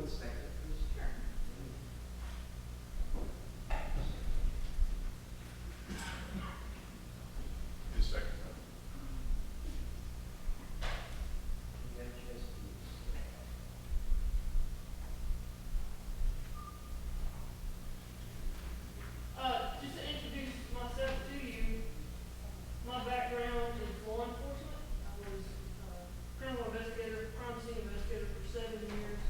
inspector for his term. Inspector. Just to introduce myself to you, my background is law enforcement. I was a criminal investigator, crime scene investigator for 7 years,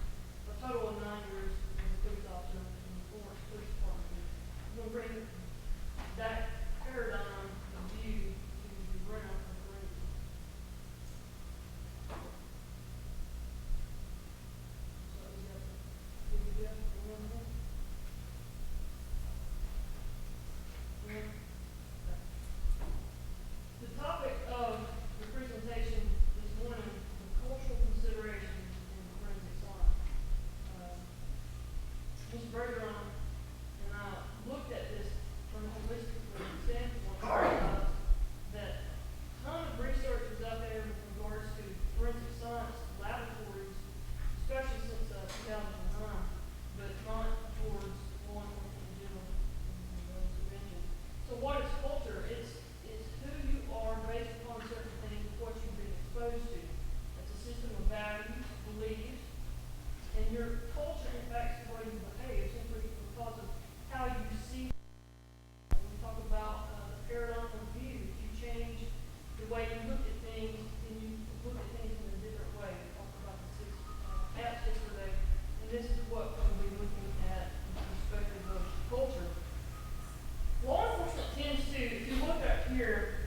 a total of 9 years as a police officer in the Florence Police Department. I'm going to bring that paradigm of view to the realm of forensics. So is that good to go? The topic of the presentation this morning is cultural considerations in forensic science. Ms. Bergeron and I looked at this from a holistic standpoint and realized that a ton of research is out there with regards to forensic science laboratories, especially since 2009, but not towards law enforcement in general, and those who mentioned. So what is culture? It's who you are based upon certain things, what you've been exposed to. It's a system of values, beliefs, and your culture impacts the way you behave simply because of how you see. We talk about the paradigm of view. If you change the way you look at things, then you look at things in a different way. We talked about the 6 apps yesterday, and this is what we'll be looking at in the perspective of culture. Law enforcement tends to, if you look up here,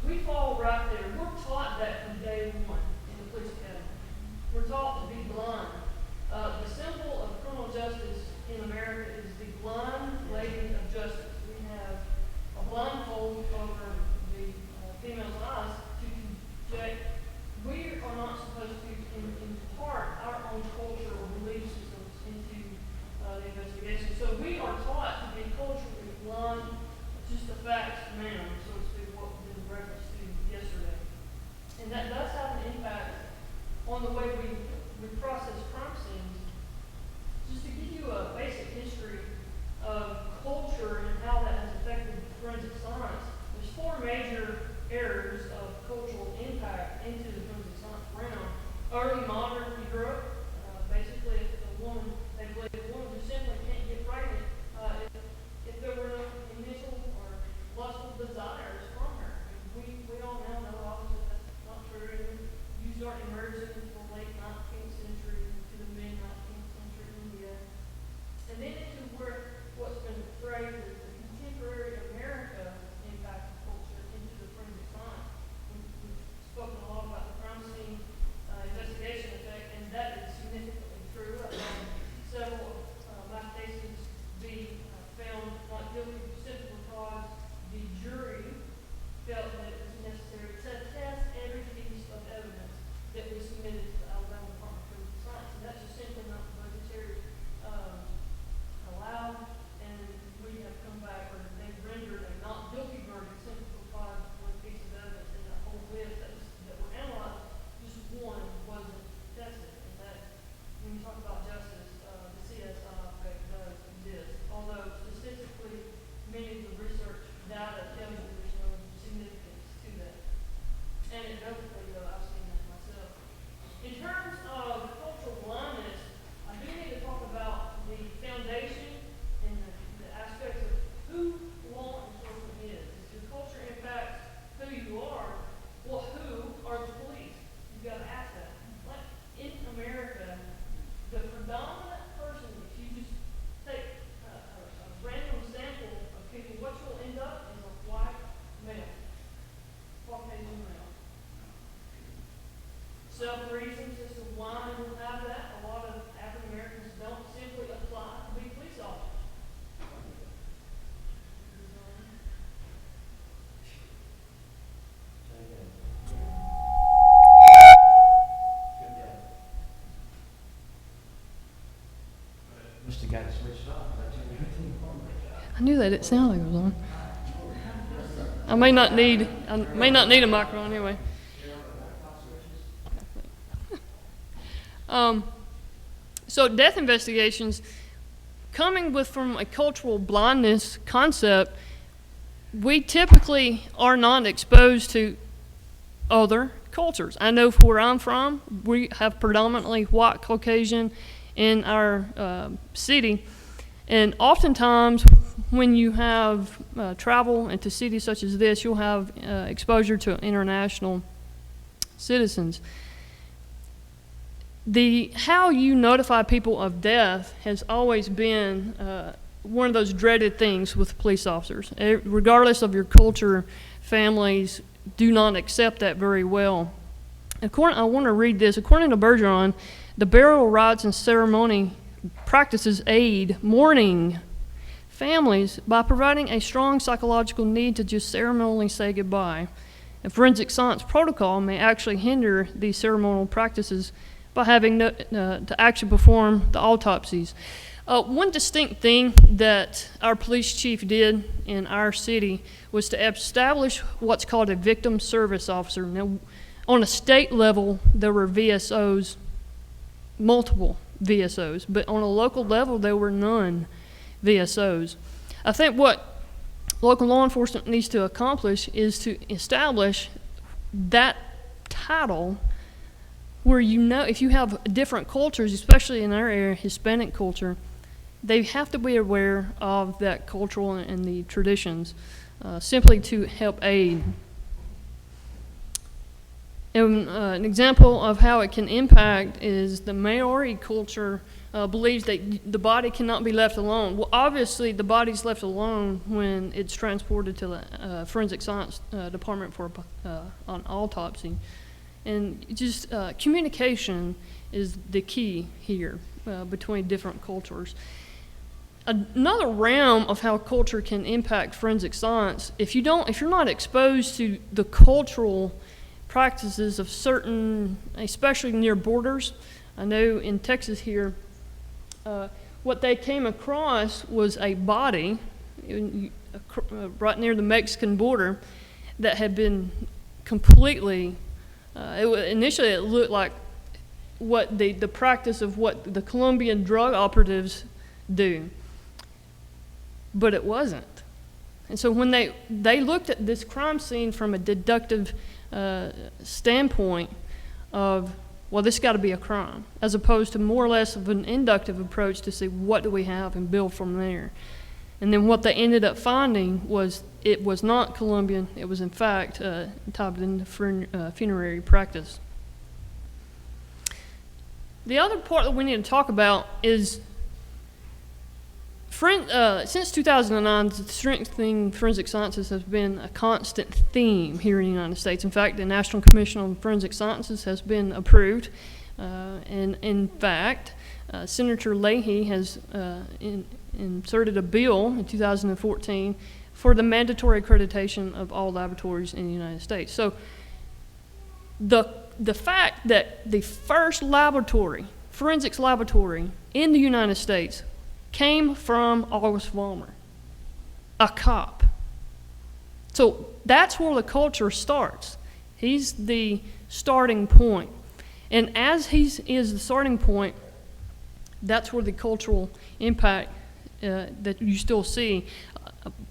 we fall right there. We're taught that from day one in the police academy. We're taught to be blind. The symbol of criminal justice in America is the blind lady of justice. We have a blindfold over the female's eyes to project. We are not supposed to impart our own culture or belief systems into the investigation. So we are taught to be culturally blind, just the facts man, so to speak, what was in reference to yesterday. And that does have an impact on the way we process crime scenes. Just to give you a basic history of culture and how that has affected forensic science, there's 4 major areas of cultural impact into the forensic science realm. Early modern Europe, basically if a woman, they believe a woman who simply can't get pregnant if there were no initial or lustful desires from her. And we all now know obviously that's not true. You start emerging from the late 19th century to the mid 19th century India, and then into what's been portrayed as the contemporary America impact of culture into the forensic science. We've spoken a lot about the crime scene investigation effect, and that is significantly true. I've had several of my cases be found not guilty simply because the jury felt that it was necessary to test every piece of evidence that was submitted to the Alabama Department of Forensic Science, and that's just simply not budgetary allowed. And we have come back, or they've rendered a not guilty verdict simply because one piece of evidence in that whole list that were analyzed, just one wasn't tested. And that, when you talk about justice, the CSI effect does exist. Although statistically, many of the research data tells you there's no significance to that. Anecdotally, though, I've seen that myself. In terms of cultural blindness, I do need to talk about the foundation and the aspects of who law enforcement is. If your culture impacts who you are, well, who are the police? You've got to ask that. Like in America, the predominant person, if you just take a random sample of people, what you'll end up is a white male, Caucasian male. Several reasons as to why we will have that. A lot of African Americans don't simply apply to be police officers. Must have got it switched off. I knew that. It sounded like it was on. I may not need a microphone anyway. So death investigations, from a cultural blindness concept, we typically are not exposed to other cultures. I know where I'm from, we have predominantly white Caucasian in our city, and oftentimes when you have travel into cities such as this, you'll have exposure to international citizens. How you notify people of death has always been one of those dreaded things with police officers. Regardless of your culture, families do not accept that very well. I want to read this. According to Bergeron, the burial rites and ceremony practices aid mourning families by providing a strong psychological need to just ceremonially say goodbye. And forensic science protocol may actually hinder these ceremonial practices by having to actually perform the autopsies. One distinct thing that our police chief did in our city was to establish what's called a victim service officer. Now, on a state level, there were VSOs, multiple VSOs, but on a local level, there were none VSOs. I think what local law enforcement needs to accomplish is to establish that title where, you know, if you have different cultures, especially in our area, Hispanic culture, they have to be aware of that cultural and the traditions, simply to help aid. And an example of how it can impact is the Maori culture believes that the body cannot be left alone. Well, obviously, the body's left alone when it's transported to the forensic science department for an autopsy. And just communication is the key here between different cultures. Another realm of how culture can impact forensic science, if you're not exposed to the cultural practices of certain, especially near borders. I know in Texas here, what they came across was a body right near the Mexican border that had been completely, initially it looked like what the practice of what the Colombian drug operatives do, but it wasn't. And so when they looked at this crime scene from a deductive standpoint of, well, this got to be a crime, as opposed to more or less of an inductive approach to see what do we have and build from there. And then what they ended up finding was it was not Colombian, it was in fact tied into funerary practice. The other part that we need to talk about is since 2009, strengthening forensic sciences has been a constant theme here in the United States. In fact, the National Commission on Forensic Sciences has been approved. And in fact, Senator Leahy has inserted a bill in 2014 for the mandatory accreditation of all laboratories in the United States. So the fact that the first forensics laboratory in the United States came from August Vollmer, a cop. So that's where the culture starts. He's the starting point. And as he is the starting point, that's where the cultural impact that you still see.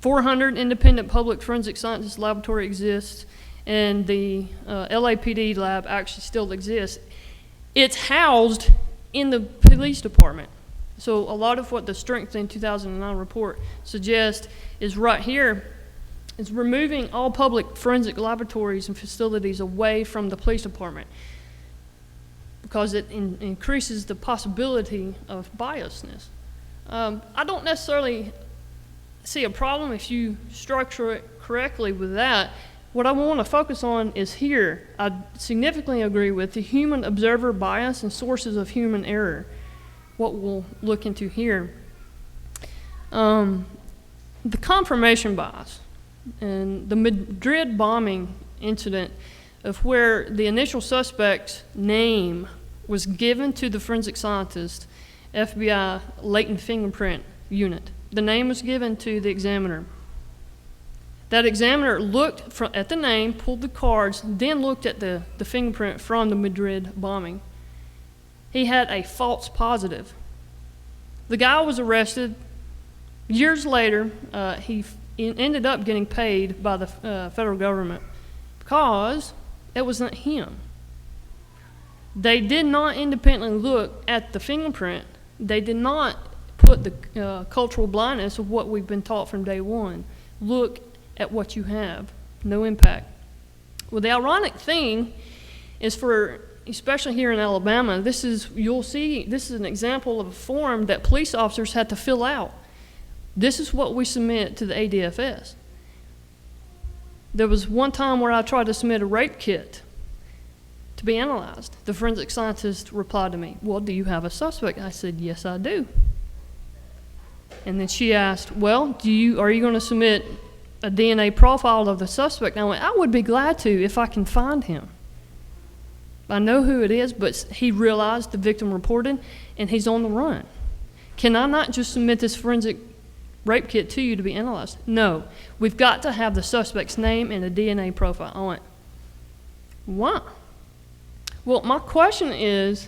400 independent public forensic sciences laboratory exists, and the LAPD lab actually still exists. It's housed in the police department. So a lot of what the Strengthening 2009 report suggests is right here, is removing all public forensic laboratories and facilities away from the police department, because it increases the possibility of biasness. I don't necessarily see a problem if you structure it correctly with that. What I want to focus on is here. I significantly agree with the human observer bias and sources of human error, what we'll look into here. The confirmation bias and the Madrid bombing incident, of where the initial suspect's name was given to the forensic scientist, FBI latent fingerprint unit. The name was given to the examiner. That examiner looked at the name, pulled the cards, then looked at the fingerprint from the Madrid bombing. he had a false positive. The guy was arrested. Years later, he ended up getting paid by the federal government because it wasn't him. They did not independently look at the fingerprint. They did not put the cultural blindness of what we've been taught from day one. Look at what you have. No impact. Well, the ironic thing is especially here in Alabama, you'll see, this is an example of a form that police officers had to fill out. This is what we submit to the ADFS. There was one time where I tried to submit a rape kit to be analyzed. The forensic scientist replied to me, well, do you have a suspect? I said, yes, I do. And then she asked, well, are you going to submit a DNA profile of the suspect? And I went, I would be glad to if I can find him. I know who it is, but he realized the victim reported, and he's on the run. Can I not just submit this forensic rape kit to you to be analyzed? No, we've got to have the suspect's name and a DNA profile. I went, why? Well, my question is,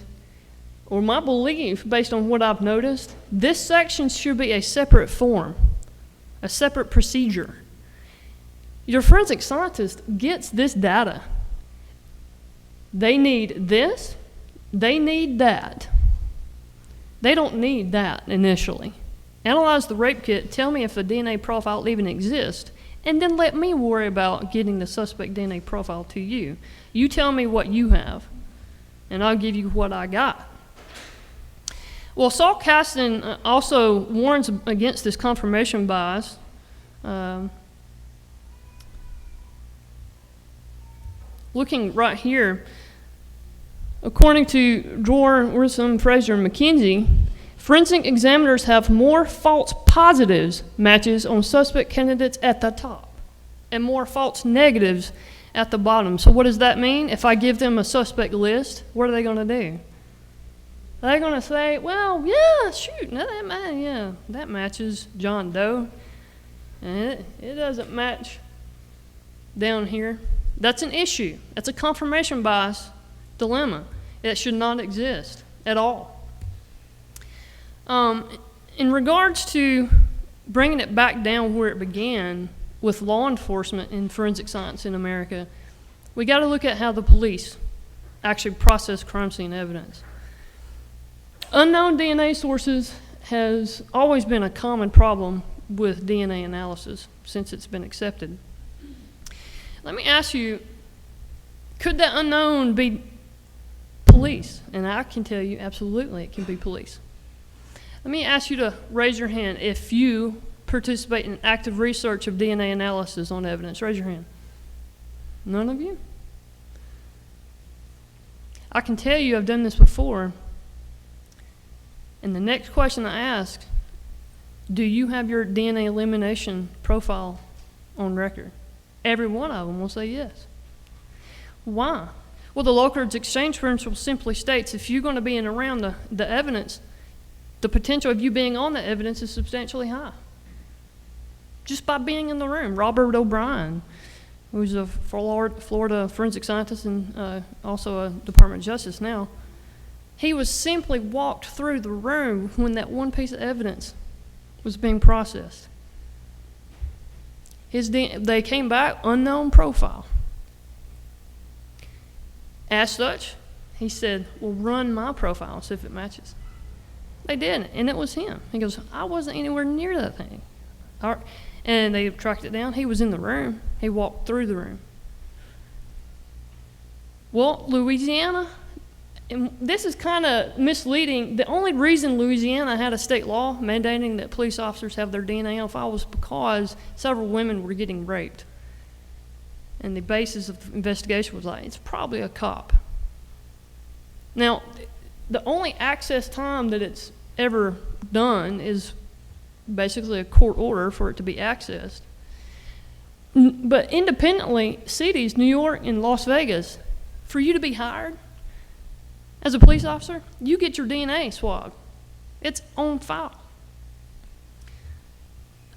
or my belief based on what I've noticed, this section should be a separate form, a separate procedure. Your forensic scientist gets this data. They need this, they need that. They don't need that initially. Analyze the rape kit, tell me if the DNA profile even exists, and then let me worry about getting the suspect DNA profile to you. You tell me what you have, and I'll give you what I got. Well, Saul Kasten also warns against this confirmation bias. Looking right here, according to Dror, Wortham, Fraser, and McKenzie, forensic examiners have more false positives matches on suspect candidates at the top and more false negatives at the bottom. So what does that mean? If I give them a suspect list, what are they going to do? They're going to say, well, yeah, shoot, that matches John Doe. And it doesn't match down here. That's an issue. That's a confirmation bias dilemma. It should not exist at all. In regards to bringing it back down where it began with law enforcement and forensic science in America, we got to look at how the police actually process crime scene evidence. Unknown DNA sources has always been a common problem with DNA analysis since it's been accepted. Let me ask you, could that unknown be police? And I can tell you, absolutely, it can be police. Let me ask you to raise your hand if you participate in active research of DNA analysis on evidence. Raise your hand. None of you? I can tell you I've done this before. And the next question I ask, do you have your DNA elimination profile on record? Every one of them will say yes. Why? Well, the Locard's exchange principle simply states if you're going to be in around the evidence, the potential of you being on the evidence is substantially high. Just by being in the room. Robert O'Brien, who's a Florida forensic scientist and also a Department of Justice now, he was simply walked through the room when that one piece of evidence was being processed. They came back, unknown profile. As such, he said, well, run my profile and see if it matches. They did, and it was him. He goes, I wasn't anywhere near that thing. And they tracked it down. He was in the room. He walked through the room. Well, Louisiana, and this is kind of misleading. The only reason Louisiana had a state law mandating that police officers have their DNA on file was because several women were getting raped. And the basis of the investigation was like, it's probably a cop. Now, the only access time that it's ever done is basically a court order for it to be accessed. But independently, cities, New York and Las Vegas, for you to be hired as a police officer, you get your DNA swabbed. It's on file.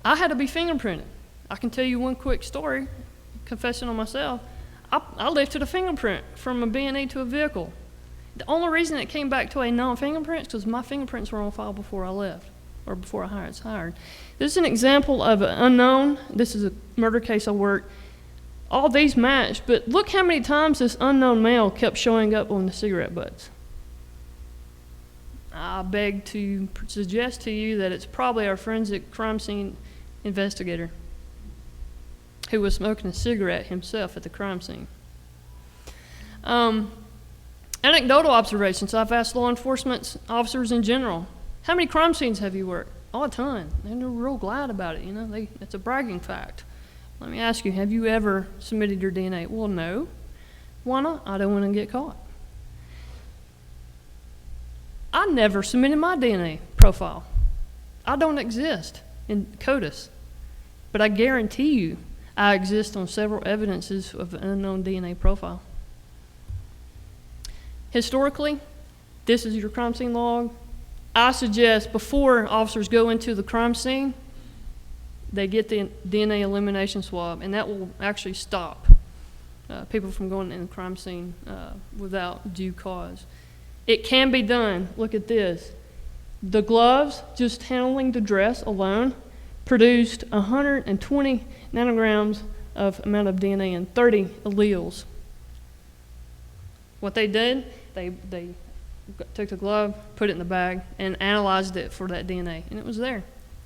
I had to be fingerprinted. I can tell you one quick story, confessing on myself. I lifted a fingerprint from a B&E to a vehicle. The only reason it came back to a non-fingerprints because my fingerprints were on file before I left, or before I was hired. This is an example of an unknown. This is a murder case I worked. All these matched, but look how many times this unknown male kept showing up on the cigarette butts. I beg to suggest to you that it's probably our forensic crime scene investigator who was smoking a cigarette himself at the crime scene. Anecdotal observations. I've asked law enforcement officers in general, how many crime scenes have you worked? Oh, a ton. And they're real glad about it, it's a bragging fact. Let me ask you, have you ever submitted your DNA? Well, no. Why not? I don't want to get caught. I never submitted my DNA profile. I don't exist in CODIS. But I guarantee you, I exist on several evidences of an unknown DNA profile. Historically, this is your crime scene log. I suggest before officers go into the crime scene, they get the DNA elimination swab, and that will actually stop people from going in the crime scene without due cause. It can be done. Look at this. The gloves, just handling the dress alone, produced 120 nanograms of amount of DNA and 30 alleles. What they did, they took the glove, put it in the bag, and analyzed it for that DNA, and it was there.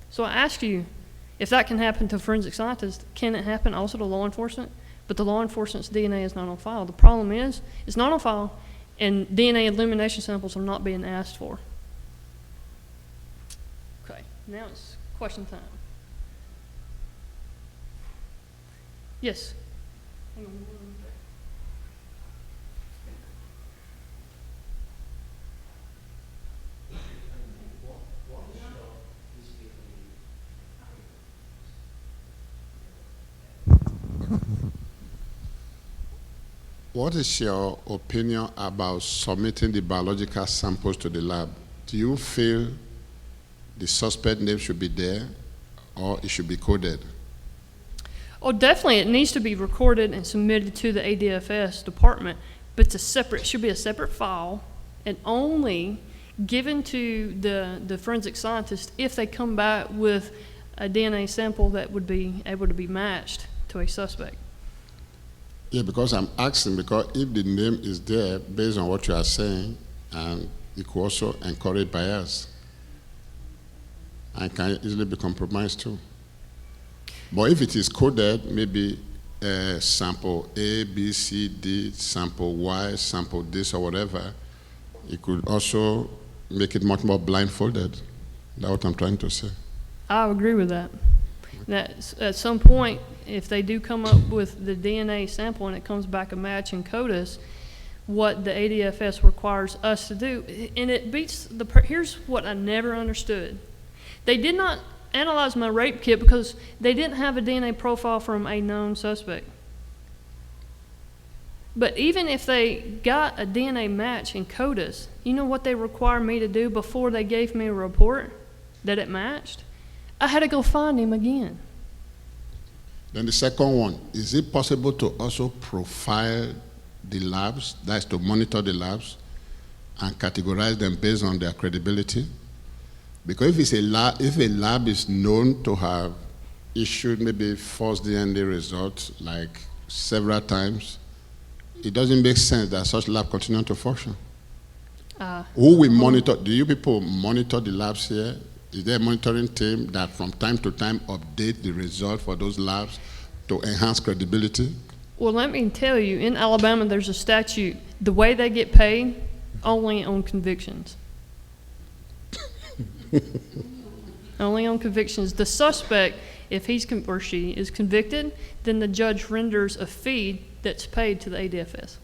So I ask you, if that can happen to forensic scientists, can it happen also to law enforcement? But the law enforcement's DNA is not on file. The problem is, it's not on file, and DNA elimination samples are not being asked for. Okay, now it's question time. Yes? Hang on. What is your opinion about submitting the biological samples to the lab? Do you feel the suspect name should be there or it should be coded? Oh, definitely, it needs to be recorded and submitted to the ADFS department, but it should be a separate file and only given to the forensic scientist if they come back with a DNA sample that would be able to be matched to a suspect. Yeah, because I'm asking, because if the name is there based on what you are saying, and it could also encourage bias and can easily be compromised too. But if it is coded, maybe sample A, B, C, D, sample Y, sample this or whatever, it could also make it much more blindfolded. That's what I'm trying to say. I agree with that. That at some point, if they do come up with the DNA sample and it comes back a match in CODIS, what the ADFS requires us to do, and it beats here's what I never understood. They did not analyze my rape kit because they didn't have a DNA profile from a known suspect. But even if they got a DNA match in CODIS, you know what they require me to do before they gave me a report that it matched? I had to go find him again. Then the second one, is it possible to also profile the labs, that is to monitor the labs and categorize them based on their credibility? Because if a lab is known to have issued maybe false DNA results like several times, it doesn't make sense that such lab continue to function. Who will monitor? Do you people monitor the labs here? Is there a monitoring team that from time to time update the result for those labs to enhance credibility? Well, let me tell you, in Alabama, there's a statute. The way they get paid, only on convictions. Only on convictions. The suspect, if he's or she is convicted, then the judge renders a fee that's paid to the ADFS.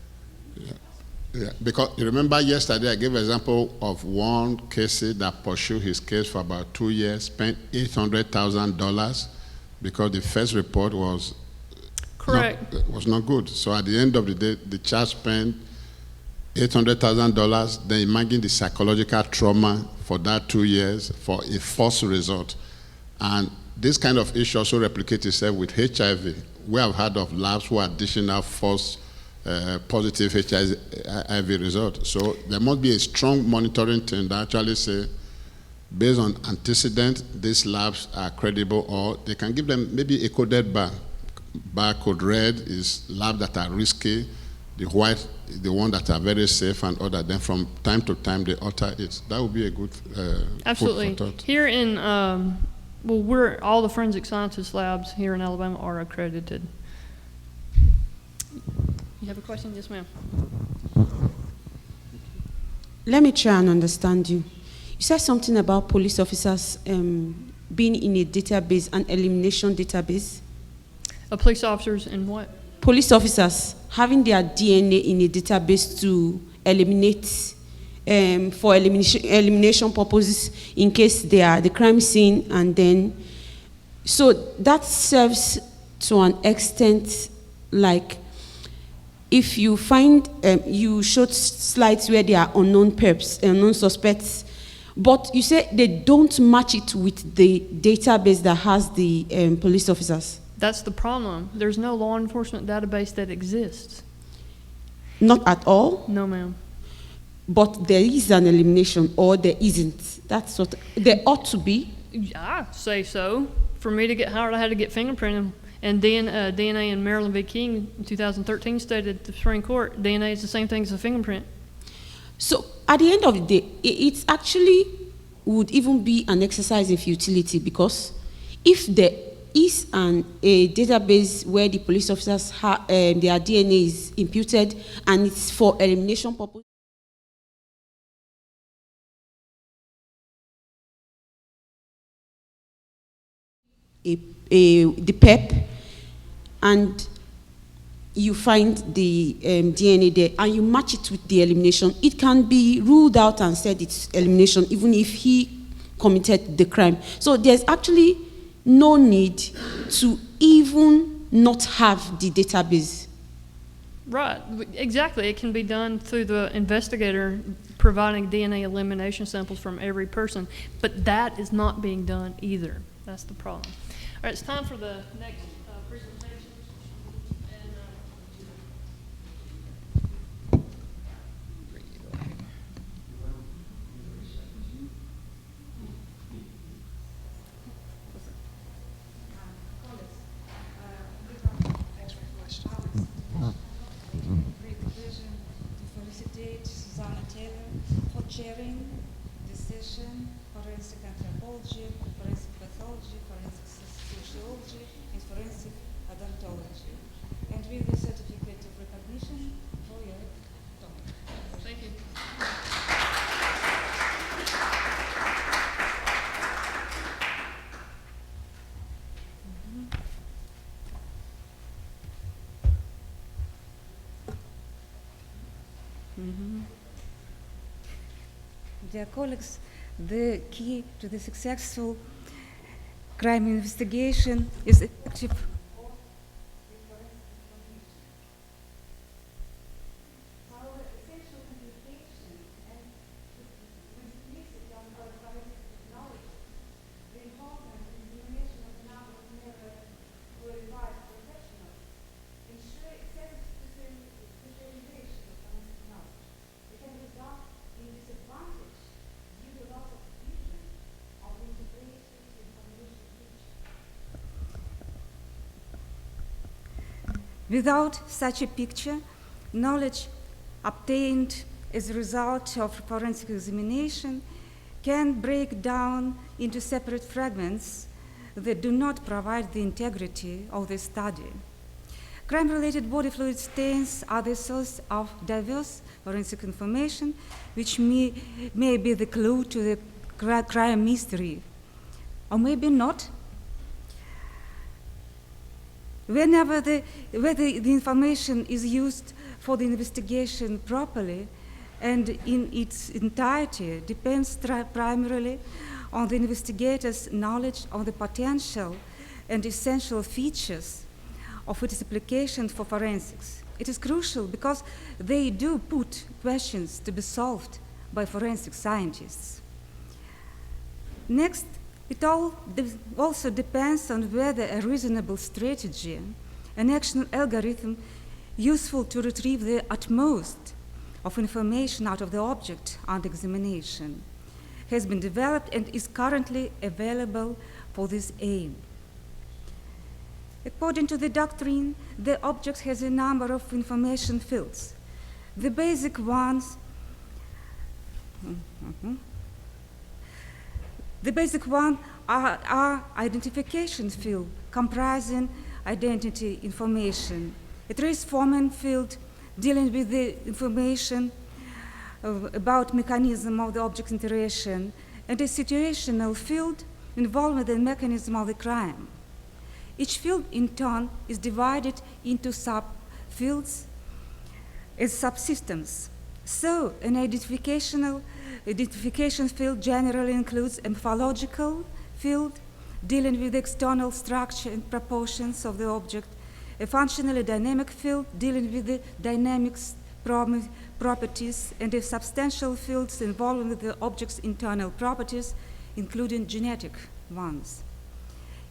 Yeah, because you remember yesterday I gave an example of one case that pursued his case for about 2 years, spent $800,000 because the first report was not good. So at the end of the day, the child spent $800,000. Then imagine the psychological trauma for that 2 years for a false result. And this kind of issue also replicates itself with HIV. We have heard of labs who are dishing out false positive HIV result. So there must be a strong monitoring team that actually say, based on antecedent, these labs are credible, or they can give them maybe a coded bar. Barcode red is labs that are risky, the white is the one that are very safe, and other. Then from time to time they alter it. That would be a good Absolutely. food for thought. Here in, all the forensic scientist labs here in Alabama are accredited. You have a question? Yes, ma'am. Let me try and understand you. You said something about police officers being in a database, an elimination database. Police officers and what? Police officers having their DNA in a database to eliminate, for elimination purposes, in case they are the crime scene, and then, so that serves to an extent, like, if you find, you showed slides where there are unknown perps, unknown suspects, but you say they don't match it with the database that has the police officers. That's the problem. There's no law enforcement database that exists. Not at all, No, ma'am. but there is an elimination, or there isn't. That's what, there ought to be. I say so. For me to get hired, I had to get fingerprinted. And then DNA in Maryland v. King in 2013 stated at the Supreme Court, DNA is the same thing as a fingerprint. So at the end of the day, it actually would even be an exercise in futility, because if there is a database where the police officers their DNA is imputed and it's for elimination purpose, the PEP, and you find the DNA there, and you match it with the elimination, it can be ruled out and said it's elimination, even if he committed the crime. So there's actually no need to even not have the database. Right, exactly. It can be done through the investigator providing DNA elimination samples from every person, but that is not being done either. That's the problem. All right, it's time for the next presentation. And, Great pleasure to felicitate Susanna Taylor for chairing this session, forensic anthropology, forensic pathology, forensic sociology, and forensic odontology. And with the certificate of recognition for your talk. thank you. Dear colleagues, the key to the successful crime investigation is effective Without such a picture, knowledge obtained as a result of forensic examination can break down into separate fragments that do not provide the integrity of the study. Crime-related body fluid stains are the source of diverse forensic information, which may be the clue to the crime mystery, or maybe not. Whether the information is used for the investigation properly and in its entirety depends primarily on the investigator's knowledge of the potential and essential features of its application for forensics. It is crucial because they do put questions to be solved by forensic scientists. Next, it also depends on whether a reasonable strategy, an action algorithm, useful to retrieve the utmost of information out of the object under examination, has been developed and is currently available for this aim. According to the doctrine, the object has a number of information fields. The basic ones are identification field, comprising identity information, a trace-forming field dealing with the information about mechanism of the object interaction, and a situational field involving the mechanism of the crime. Each field, in turn, is divided into subfields as subsystems. So, an identification field generally includes a morphological field dealing with the external structure and proportions of the object, a functionally dynamic field dealing with the dynamics properties, and a substantial fields involving with the object's internal properties, including genetic ones.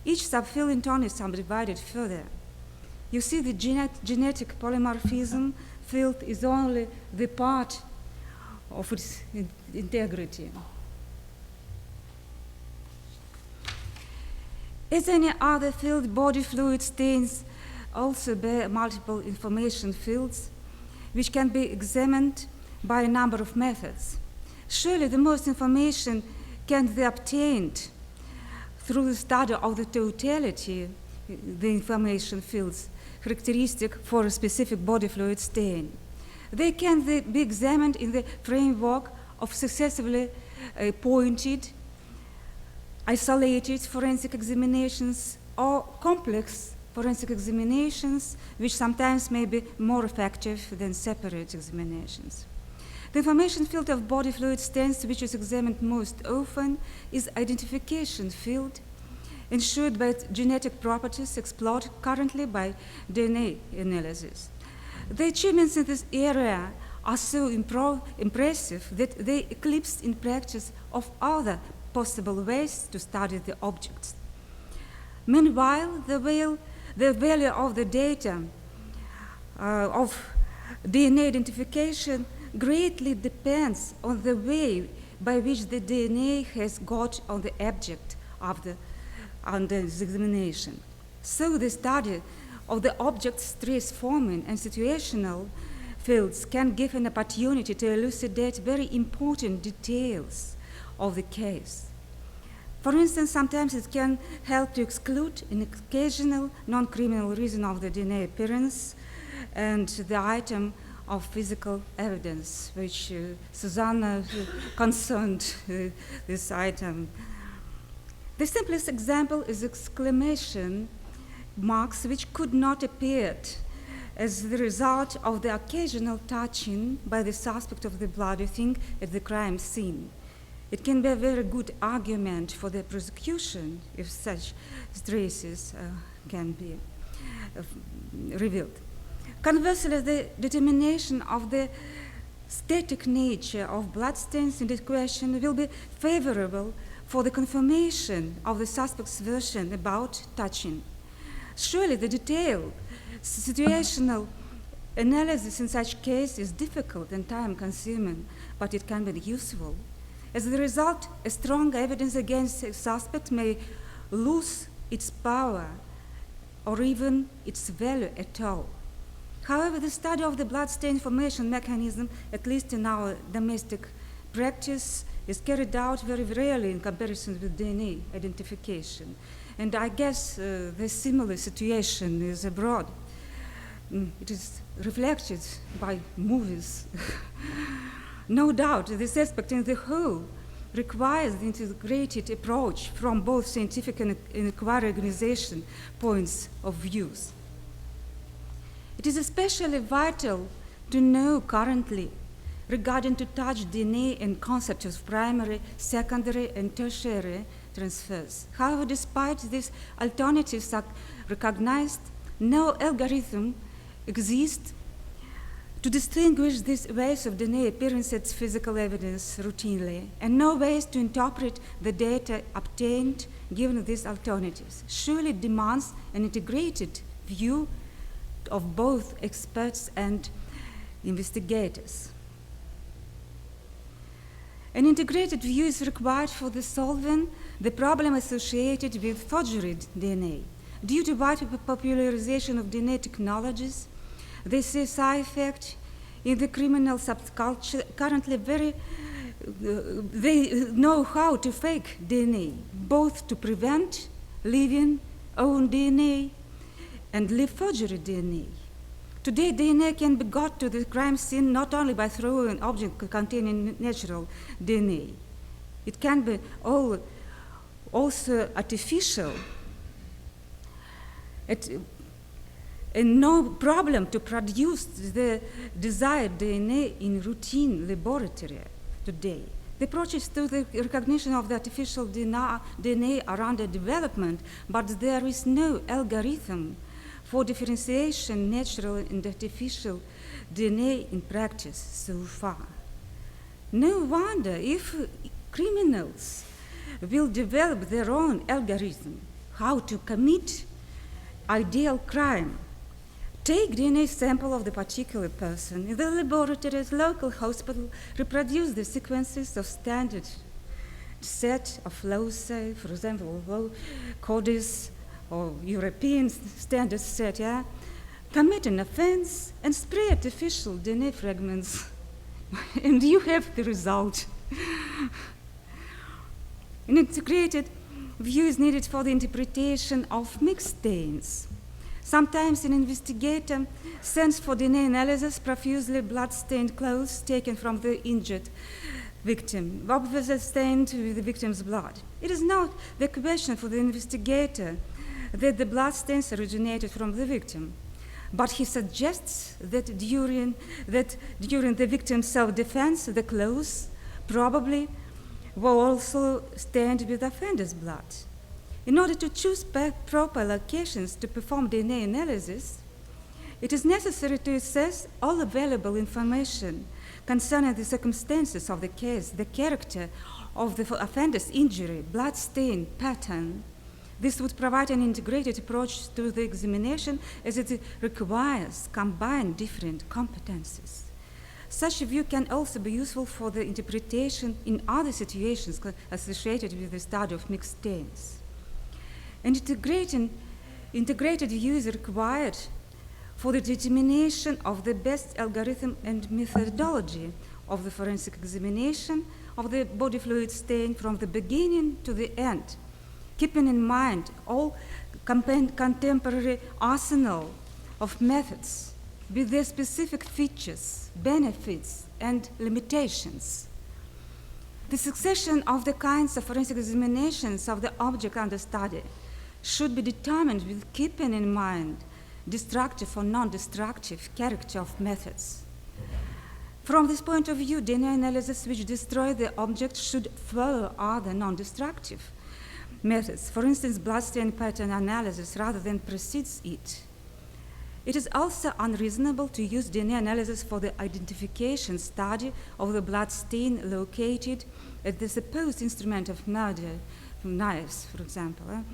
Each subfield in turn is subdivided further. You see, the genetic polymorphism field is only the part of its integrity. As any other field, body fluid stains also bear multiple information fields, which can be examined by a number of methods. Surely the most information can be obtained through the study of the totality, the information fields, characteristic for a specific body fluid stain. They can be examined in the framework of successively pointed, isolated forensic examinations or complex forensic examinations, which sometimes may be more effective than separate examinations. The information field of body fluid stains, which is examined most often, is identification field, ensured by genetic properties explored currently by DNA analysis. The achievements in this area are so impressive that they eclipse in practice of other possible ways to study the objects. Meanwhile, the value of the data of DNA identification greatly depends on the way by which the DNA has got on the object under examination. So the study of the object's trace-forming and situational fields can give an opportunity to elucidate very important details of the case. For instance, sometimes it can help to exclude an occasional non-criminal reason of the DNA appearance and the item of physical evidence, which Susanna concerned this item. The simplest example is exclamation marks which could not appear as the result of the occasional touching by the suspect of the bloody thing at the crime scene. It can be a very good argument for the prosecution if such traces can be revealed. Conversely, the determination of the static nature of bloodstains in this question will be favorable for the confirmation of the suspect's version about touching. Surely the detailed situational analysis in such case is difficult and time-consuming, but it can be useful. As a result, a strong evidence against a suspect may lose its power or even its value at all. However, the study of the bloodstain formation mechanism, at least in our domestic practice, is carried out very rarely in comparison with DNA identification. And I guess the similar situation is abroad. It is reflected by movies. No doubt, this aspect in the whole requires the integrated approach from both scientific and inquiry organization points of view. It is especially vital to know currently regarding to touch DNA and concepts of primary, secondary, and tertiary transfers. However, despite these alternatives are recognized, no algorithm exists to distinguish these ways of DNA appearance as physical evidence routinely, and no ways to interpret the data obtained given these alternatives. Surely it demands an integrated view of both experts and investigators. An integrated view is required for solving the problem associated with forgery DNA. Due to wide popularization of DNA technologies, the CSI effect in the criminal subculture currently they know how to fake DNA, both to prevent leaving own DNA and leave forgery DNA. Today, DNA can be got to the crime scene not only by throwing an object containing natural DNA. It can be also artificial. And no problem to produce the desired DNA in routine laboratory today. The approaches to the recognition of the artificial DNA are under development, but there is no algorithm for differentiation natural and artificial DNA in practice so far. No wonder if criminals will develop their own algorithm how to commit ideal crime. Take DNA sample of the particular person in the laboratory's local hospital, reproduce the sequences of standard set of loci, for example, low CODIS or European standard set, yeah? Commit an offense and spray artificial DNA fragments, and you have the result. An integrated view is needed for the interpretation of mixed stains. Sometimes an investigator sends for DNA analysis profusely blood-stained clothes taken from the injured victim, obviously stained with the victim's blood. It is not the question for the investigator that the blood stains originated from the victim, but he suggests that during the victim's self-defense, the clothes probably were also stained with offender's blood. In order to choose proper locations to perform DNA analysis, it is necessary to assess all available information concerning the circumstances of the case, the character of the offender's injury, blood stain pattern. This would provide an integrated approach to the examination as it requires combined different competencies. Such a view can also be useful for the interpretation in other situations associated with the study of mixed stains. An integrated view is required for the determination of the best algorithm and methodology of the forensic examination of the body fluid stain from the beginning to the end, keeping in mind all contemporary arsenal of methods with their specific features, benefits, and limitations. The succession of the kinds of forensic examinations of the object under study should be determined with keeping in mind destructive or non-destructive character of methods. From this point of view, DNA analysis which destroy the object should follow other non-destructive methods, for instance, blood stain pattern analysis, rather than precedes it. It is also unreasonable to use DNA analysis for the identification study of the blood stain located at the supposed instrument of murder, knives, for example,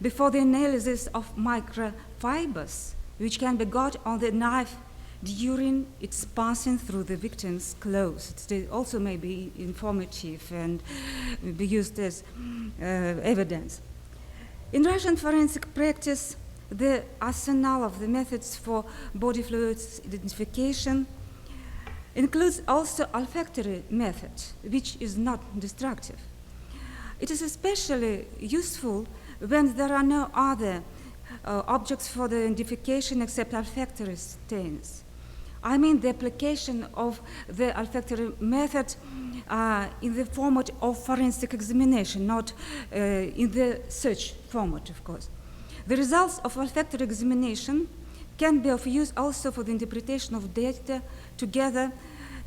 before the analysis of microfibers, which can be got on the knife during its passing through the victim's clothes. It also may be informative and be used as evidence. In Russian forensic practice, the arsenal of the methods for body fluids identification includes also olfactory method, which is not destructive. It is especially useful when there are no other objects for the identification except olfactory stains. I mean the application of the olfactory method in the format of forensic examination, not in the search format, of course. The results of olfactory examination can be of use also for the interpretation of data together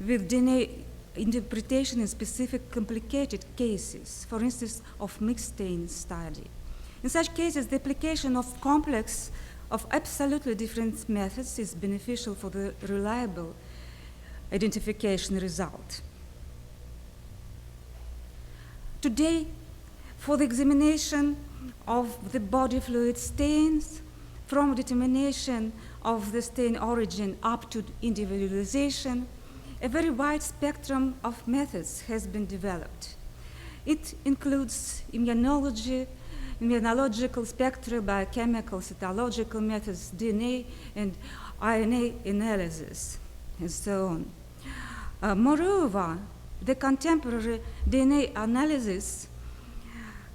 with DNA interpretation in specific complicated cases, for instance, of mixed stain study. In such cases, the application of complex, of absolutely different methods is beneficial for the reliable identification result. Today, for the examination of the body fluid stains, from determination of the stain origin up to individualization, a very wide spectrum of methods has been developed. It includes immunological spectra, biochemical, cytological methods, DNA and RNA analysis, and so on. Moreover, the contemporary DNA analysis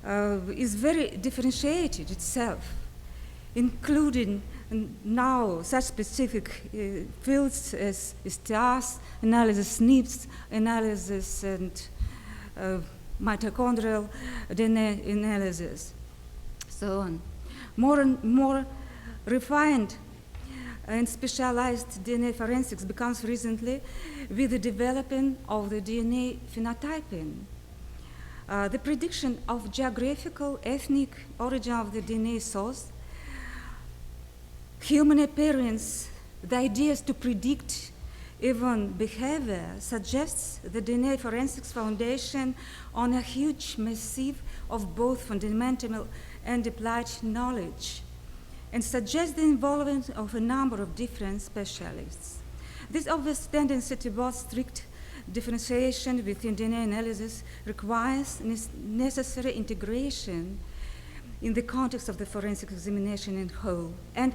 is very differentiated itself, including now such specific fields as STARS analysis, SNPs analysis, and mitochondrial DNA analysis, so on. More and more refined and specialized DNA forensics becomes recently with the development of the DNA phenotyping. The prediction of geographical, ethnic origin of the DNA source, human appearance, the ideas to predict even behavior suggests the DNA forensics foundation on a huge massive of both fundamental and applied knowledge, and suggests the involvement of a number of different specialists. This obvious tendency towards strict differentiation within DNA analysis requires necessary integration in the context of the forensic examination in whole, and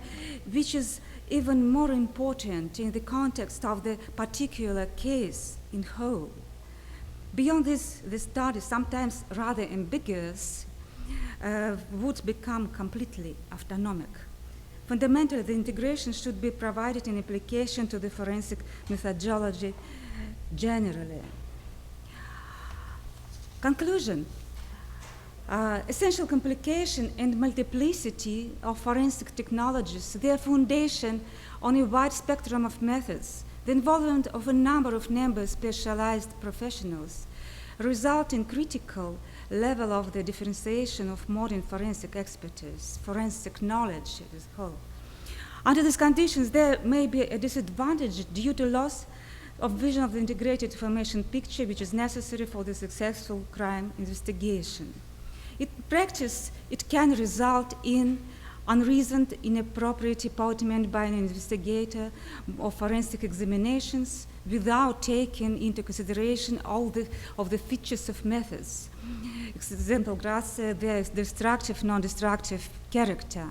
which is even more important in the context of the particular case in whole. Beyond this, the study, sometimes rather ambiguous, would become completely autonomic. Fundamentally, the integration should be provided in application to the forensic methodology generally. Conclusion. Essential complication and multiplicity of forensic technologies, their foundation on a wide spectrum of methods, the involvement of a number of specialized professionals, result in critical level of the differentiation of modern forensic expertise, forensic knowledge as a whole. Under these conditions, there may be a disadvantage due to loss of vision of the integrated information picture which is necessary for the successful crime investigation. In practice, it can result in unreasoned, inappropriate appointment by an investigator of forensic examinations without taking into consideration all of the features of methods. Example, their destructive, non-destructive character.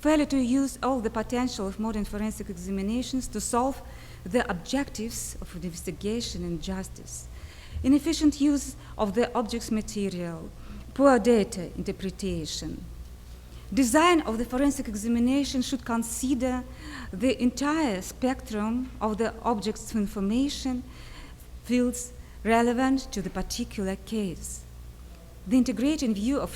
Failure to use all the potential of modern forensic examinations to solve the objectives of investigation and justice. Inefficient use of the object's material, poor data interpretation. Design of the forensic examination should consider the entire spectrum of the object's information fields relevant to the particular case. The integrated view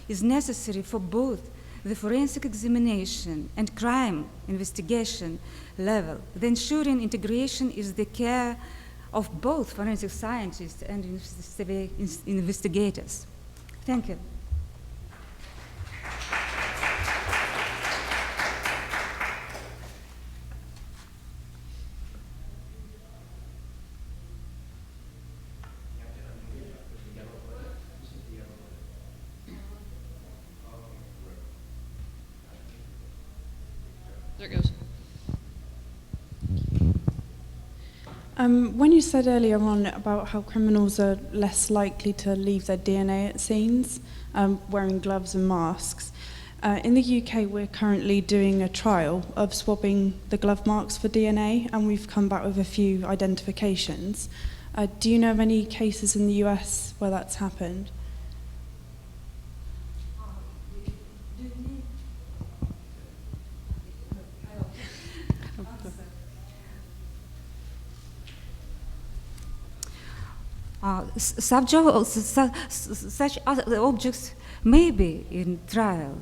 is necessary for both the forensic examination and crime investigation level. The ensuring integration is the care of both forensic scientists and investigators. Thank you. There it goes. When you said earlier on about how criminals are less likely to leave their DNA at scenes, wearing gloves and masks, in the UK we're currently doing a trial of swabbing the glove marks for DNA, and we've come back with a few identifications. Do you know of any cases in the US where that's happened? Such other objects may be in trial,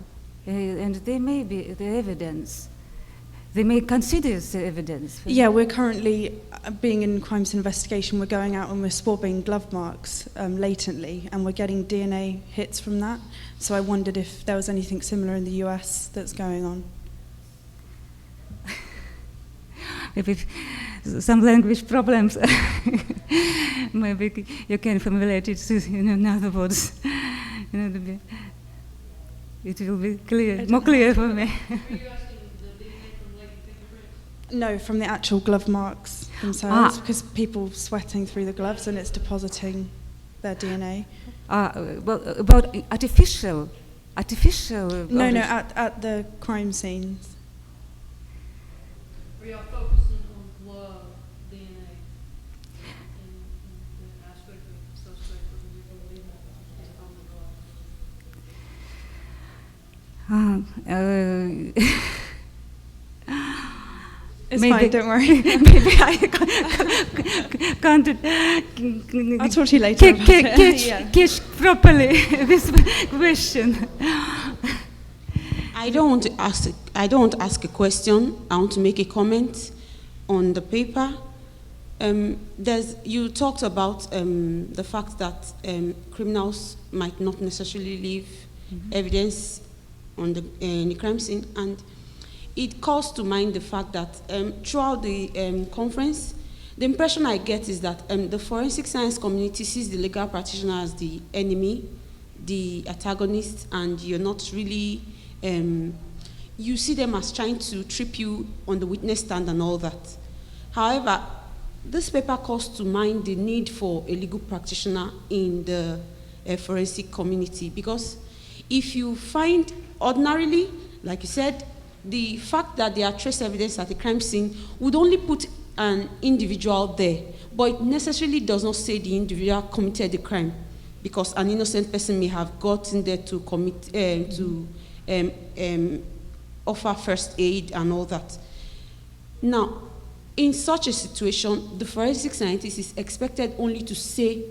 and they may be the evidence. They may consider the evidence. Yeah, we're currently, being in crimes investigation, we're going out and we're swabbing glove marks latently, and we're getting DNA hits from that. So I wondered if there was anything similar in the US that's going on. Maybe some language problems. Maybe you can formulate it in other words. It will be clear, more clear for me. Are you asking No, from the actual glove marks themselves, Ah. because people sweating through the gloves and it's depositing their DNA. Well, about artificial. No, at the crime scenes. We are focusing on glove DNA in the aspect of suspect whether you believe that is on the glove. It's Maybe- fine, don't worry. Maybe I can't I'll talk to you later about it. Yeah. catch properly this question. I don't want to ask a question. I want to make a comment on the paper. You talked about the fact that criminals might not necessarily leave evidence on in the crime scene, and it calls to mind the fact that throughout the conference, the impression I get is that the forensic science community sees the legal practitioner as the enemy, the antagonist, and you're not really, you see them as trying to trip you on the witness stand and all that. However, this paper calls to mind the need for a legal practitioner in the forensic community, because if you find ordinarily, like you said, the fact that there are trace evidence at the crime scene would only put an individual there, but it necessarily does not say the individual committed the crime, because an innocent person may have gotten there to commit, offer first aid and all that. Now, in such a situation, the forensic scientist is expected only to say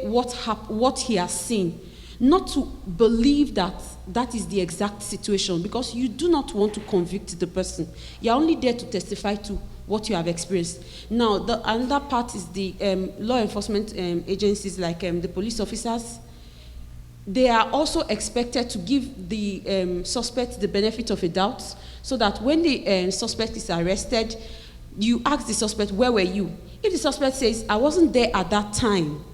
what he has seen, not to believe that that is the exact situation, because you do not want to convict the person. You're only there to testify to what you have experienced. Now, another part is the law enforcement agencies, like the police officers. They are also expected to give the suspect the benefit of a doubt, so that when the suspect is arrested, you ask the suspect, where were you? If the suspect says, I wasn't there at that time,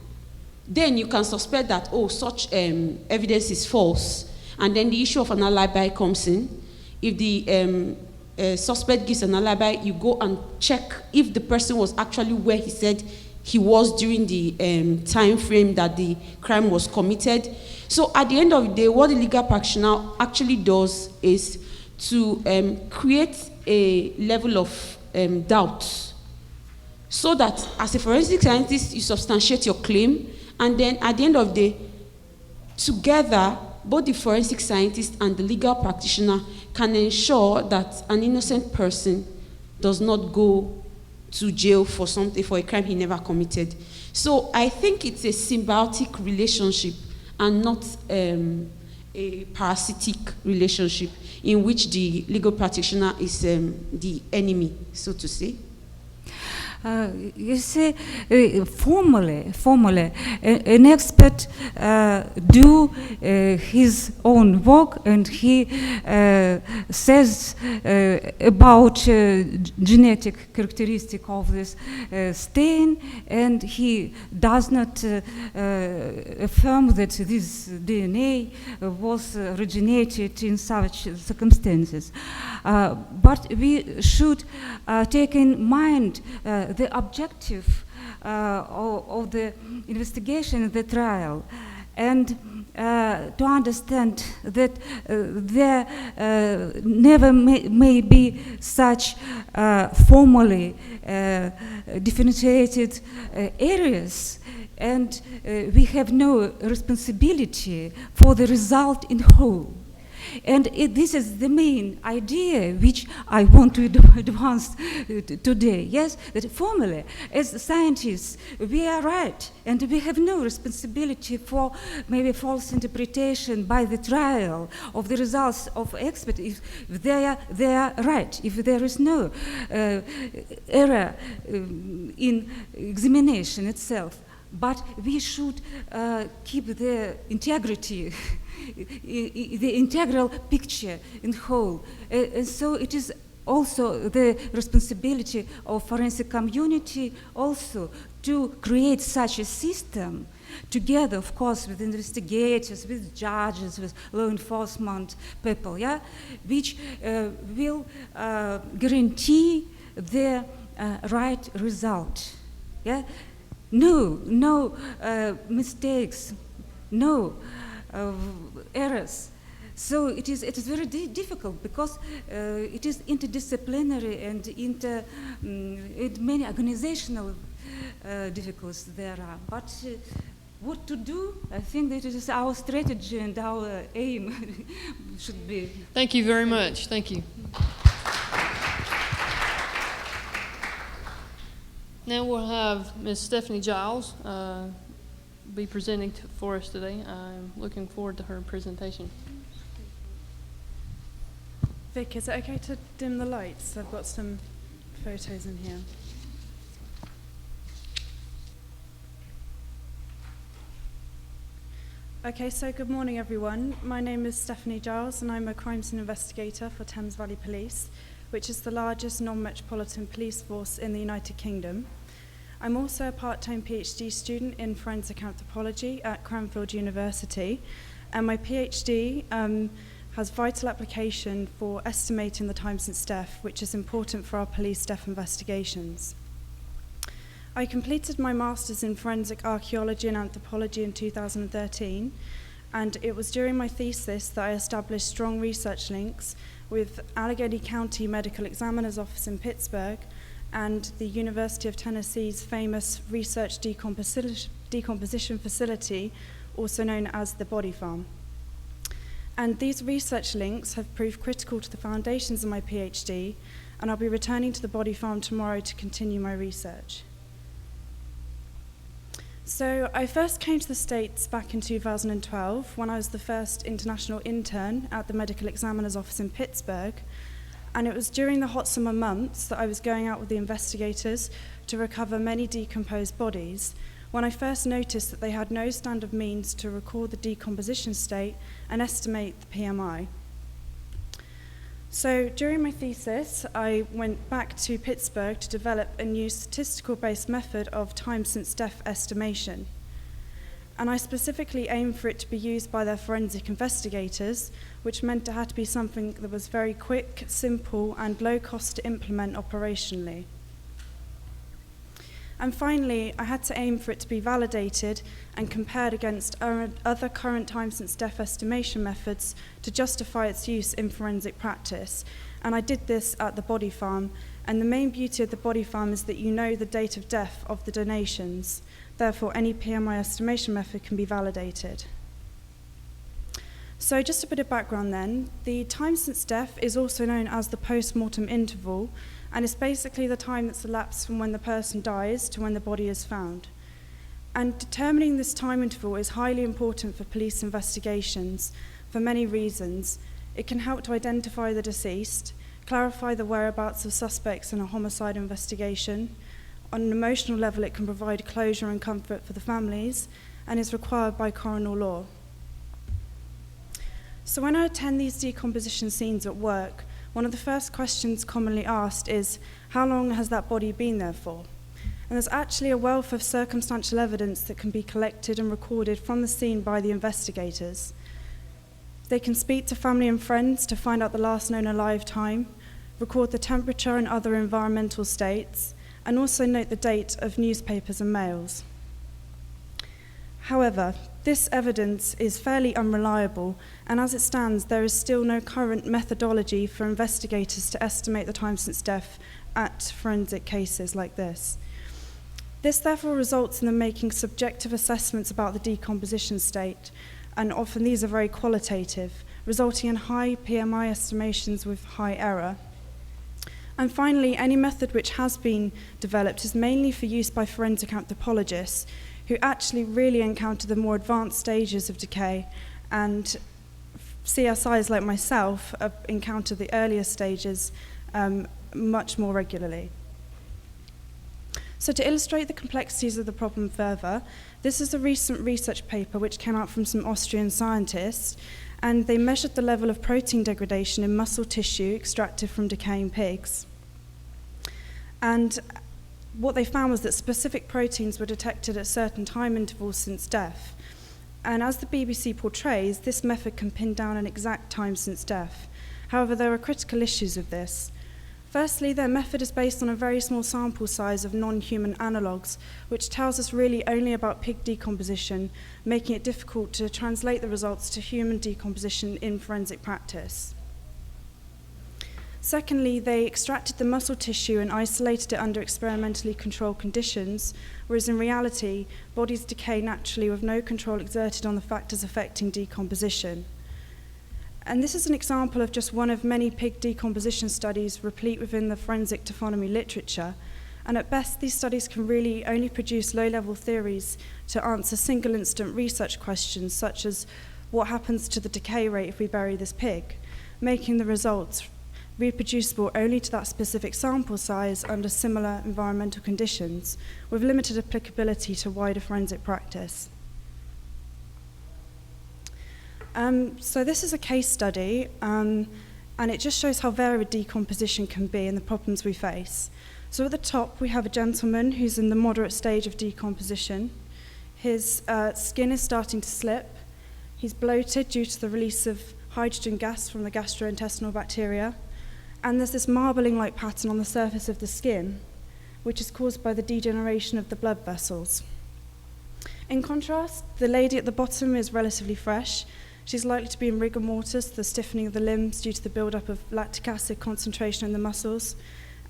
then you can suspect that, oh, such evidence is false. And then the issue of an alibi comes in. If the suspect gives an alibi, you go and check if the person was actually where he said he was during the time frame that the crime was committed. So at the end of the day, what the legal practitioner actually does is to create a level of doubt, so that as a forensic scientist, you substantiate your claim, and then at the end of the day, together, both the forensic scientist and the legal practitioner can ensure that an innocent person does not go to jail for something, for a crime he never committed. So I think it's a symbiotic relationship and not a parasitic relationship in which the legal practitioner is the enemy, so to say. You see, formally, an expert do his own work, and he says about genetic characteristic of this stain, and he does not affirm that this DNA was originated in such circumstances. But we should take in mind the objective of the investigation, the trial, and to understand that there never may be such formally differentiated areas, and we have no responsibility for the result in whole. And this is the main idea which I want to advance today. Yes, that formally, as scientists, we are right, and we have no responsibility for maybe false interpretation by the trial of the results of experts if they are right, if there is no error in examination itself. But we should keep the integrity, the integral picture in whole. And so it is also the responsibility of forensic community also to create such a system together, of course, with investigators, with judges, with law enforcement people, yeah, which will guarantee the right result. Yeah, no mistakes, no errors. So it is very difficult because it is interdisciplinary and many organizational difficulties there are. But what to do? I think that it is our strategy and our aim should be. Thank you very much. Thank you. Now we'll have Ms. Stephanie Giles be presenting for us today. I'm looking forward to her presentation. Vic, is it okay to dim the lights? I've got some photos in here. Okay, so good morning, everyone. My name is Stephanie Giles, and I'm a crime scene investigator for Thames Valley Police, which is the largest non-metropolitan police force in the United Kingdom. I'm also a part-time PhD student in forensic anthropology at Cranfield University, and my PhD has vital application for estimating the time since death, which is important for our police death investigations. I completed my master's in forensic archaeology and anthropology in 2013, and it was during my thesis that I established strong research links with Allegheny County Medical Examiner's Office in Pittsburgh and the University of Tennessee's famous research decomposition facility, also known as the Body Farm. And these research links have proved critical to the foundations of my PhD, and I'll be returning to the Body Farm tomorrow to continue my research. So I first came to the States back in 2012 when I was the first international intern at the Medical Examiner's Office in Pittsburgh, and it was during the hot summer months that I was going out with the investigators to recover many decomposed bodies when I first noticed that they had no standard means to record the decomposition state and estimate the PMI. So during my thesis, I went back to Pittsburgh to develop a new statistical-based method of time since death estimation. And I specifically aimed for it to be used by their forensic investigators, which meant it had to be something that was very quick, simple, and low cost to implement operationally. And finally, I had to aim for it to be validated and compared against other current time since death estimation methods to justify its use in forensic practice. And I did this at the Body Farm. And the main beauty of the Body Farm is that you know the date of death of the donations. Therefore, any PMI estimation method can be validated. So just a bit of background then. The time since death is also known as the post-mortem interval, and it's basically the time that's elapsed from when the person dies to when the body is found. And determining this time interval is highly important for police investigations for many reasons. It can help to identify the deceased, clarify the whereabouts of suspects in a homicide investigation. On an emotional level, it can provide closure and comfort for the families, and is required by coronal law. So when I attend these decomposition scenes at work, one of the first questions commonly asked is, how long has that body been there for? And there's actually a wealth of circumstantial evidence that can be collected and recorded from the scene by the investigators. They can speak to family and friends to find out the last known alive time, record the temperature and other environmental states, and also note the date of newspapers and mails. However, this evidence is fairly unreliable, and as it stands, there is still no current methodology for investigators to estimate the time since death at forensic cases like this. This therefore results in them making subjective assessments about the decomposition state, and often these are very qualitative, resulting in high PMI estimations with high error. And finally, any method which has been developed is mainly for use by forensic anthropologists who actually really encounter the more advanced stages of decay, and CSIs like myself encounter the earlier stages much more regularly. So to illustrate the complexities of the problem further, this is a recent research paper which came out from some Austrian scientists, and they measured the level of protein degradation in muscle tissue extracted from decaying pigs. And what they found was that specific proteins were detected at certain time intervals since death. And as the BBC portrays, this method can pin down an exact time since death. However, there are critical issues with this. Firstly, their method is based on a very small sample size of non-human analogues, which tells us really only about pig decomposition, making it difficult to translate the results to human decomposition in forensic practice. Secondly, they extracted the muscle tissue and isolated it under experimentally controlled conditions, whereas in reality, bodies decay naturally with no control exerted on the factors affecting decomposition. And this is an example of just one of many pig decomposition studies replete within the forensic taphonomy literature. And at best, these studies can really only produce low-level theories to answer single-instant research questions, such as what happens to the decay rate if we bury this pig, making the results reproducible only to that specific sample size under similar environmental conditions, with limited applicability to wider forensic practice. So this is a case study, and it just shows how varied decomposition can be and the problems we face. So at the top, we have a gentleman who's in the moderate stage of decomposition. His skin is starting to slip. He's bloated due to the release of hydrogen gas from the gastrointestinal bacteria. And there's this marbling-like pattern on the surface of the skin, which is caused by the degeneration of the blood vessels. In contrast, the lady at the bottom is relatively fresh. She's likely to be in rigor mortis, the stiffening of the limbs due to the buildup of lactic acid concentration in the muscles,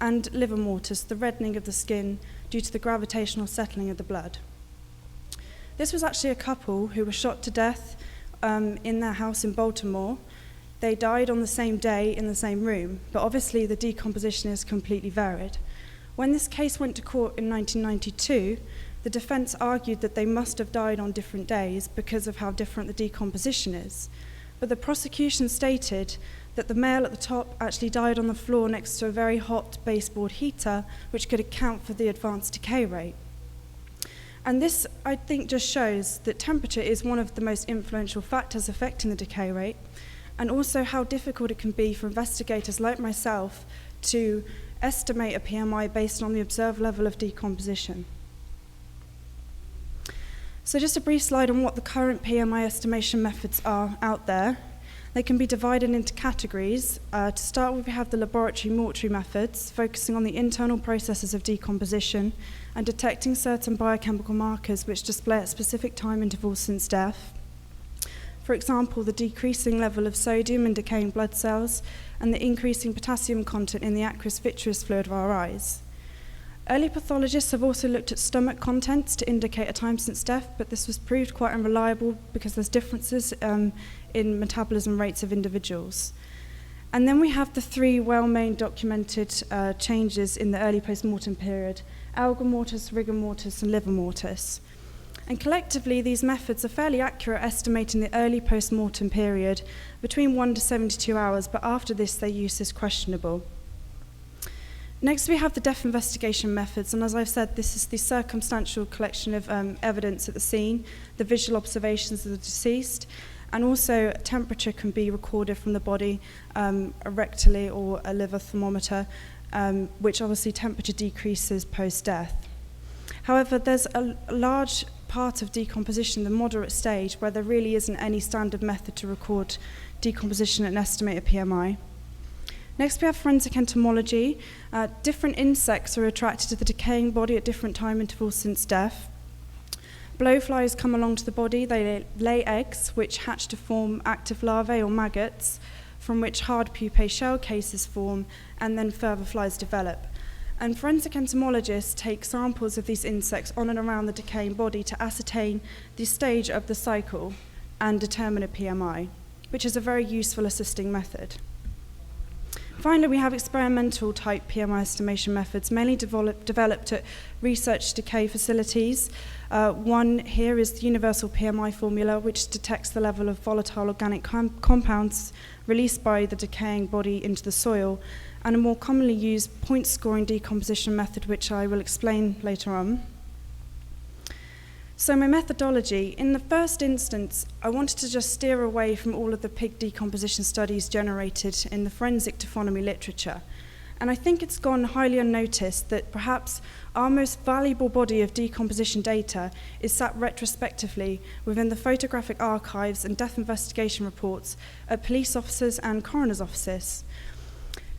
and liver mortis, the reddening of the skin due to the gravitational settling of the blood. This was actually a couple who were shot to death in their house in Baltimore. They died on the same day in the same room, but obviously the decomposition is completely varied. When this case went to court in 1992, the defense argued that they must have died on different days because of how different the decomposition is. But the prosecution stated that the male at the top actually died on the floor next to a very hot baseboard heater, which could account for the advanced decay rate. And this, I think, just shows that temperature is one of the most influential factors affecting the decay rate, and also how difficult it can be for investigators like myself to estimate a PMI based on the observed level of decomposition. So just a brief slide on what the current PMI estimation methods are out there. They can be divided into categories. To start with, we have the laboratory mortuary methods, focusing on the internal processes of decomposition and detecting certain biochemical markers which display at specific time intervals since death. For example, the decreasing level of sodium in decaying blood cells and the increasing potassium content in the aqueous vitreous fluid of our eyes. Early pathologists have also looked at stomach contents to indicate a time since death, but this was proved quite unreliable because there's differences in metabolism rates of individuals. And then we have the three well-known documented changes in the early post-mortem period: alga mortis, rigor mortis, and liver mortis. And collectively, these methods are fairly accurate estimating the early post-mortem period between 1 to 72 hours, but after this, their use is questionable. Next, we have the death investigation methods, and as I've said, this is the circumstantial collection of evidence at the scene, the visual observations of the deceased, and also temperature can be recorded from the body, rectally or a liver thermometer, which obviously temperature decreases post-death. However, there's a large part of decomposition, the moderate stage, where there really isn't any standard method to record decomposition and estimate a PMI. Next, we have forensic entomology. Different insects are attracted to the decaying body at different time intervals since death. Blowflies come along to the body, they lay eggs, which hatch to form active larvae or maggots, from which hard pupae shell cases form, and then further flies develop. And forensic entomologists take samples of these insects on and around the decaying body to ascertain the stage of the cycle and determine a PMI, which is a very useful assisting method. Finally, we have experimental type PMI estimation methods, mainly developed at research decay facilities. One here is the universal PMI formula, which detects the level of volatile organic compounds released by the decaying body into the soil, and a more commonly used point scoring decomposition method, which I will explain later on. So my methodology, in the first instance, I wanted to just steer away from all of the pig decomposition studies generated in the forensic taphonomy literature. And I think it's gone highly unnoticed that perhaps our most valuable body of decomposition data is sat retrospectively within the photographic archives and death investigation reports at police officers and coroner's offices.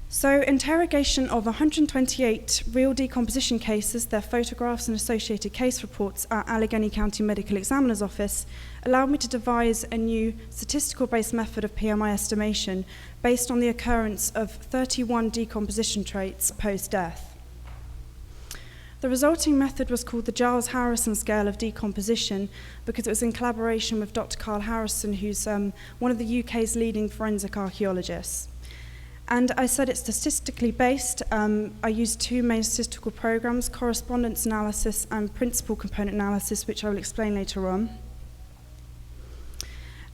So interrogation of 128 real decomposition cases, their photographs and associated case reports at Allegheny County Medical Examiner's Office allowed me to devise a new statistical-based method of PMI estimation based on the occurrence of 31 decomposition traits post-death. The resulting method was called the Giles Harrison scale of decomposition because it was in collaboration with Dr. Carl Harrison, who's one of the UK's leading forensic archaeologists. And I said it's statistically based. I used two main statistical programs, correspondence analysis and principal component analysis, which I will explain later on.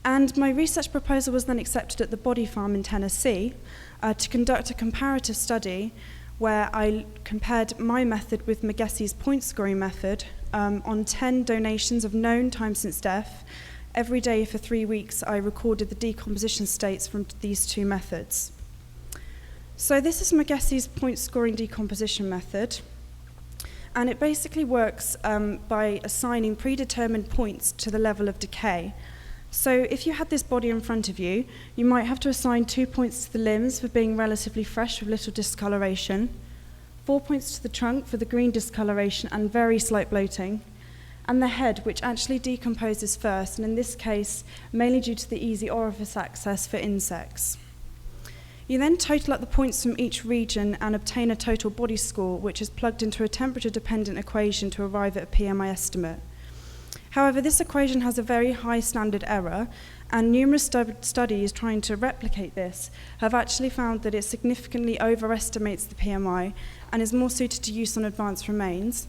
And my research proposal was then accepted at the Body Farm in Tennessee to conduct a comparative study where I compared my method with Magessi's point scoring method on 10 donations of known time since death. Every day for 3 weeks, I recorded the decomposition states from these two methods. So this is Magessi's point scoring decomposition method, and it basically works by assigning predetermined points to the level of decay. So if you had this body in front of you, you might have to assign 2 points to the limbs for being relatively fresh with little discoloration, 4 points to the trunk for the green discoloration and very slight bloating, and the head, which actually decomposes first, and in this case, mainly due to the easy orifice access for insects. You then total up the points from each region and obtain a total body score, which is plugged into a temperature-dependent equation to arrive at a PMI estimate. However, this equation has a very high standard error, and numerous studies trying to replicate this have actually found that it significantly overestimates the PMI and is more suited to use on advanced remains.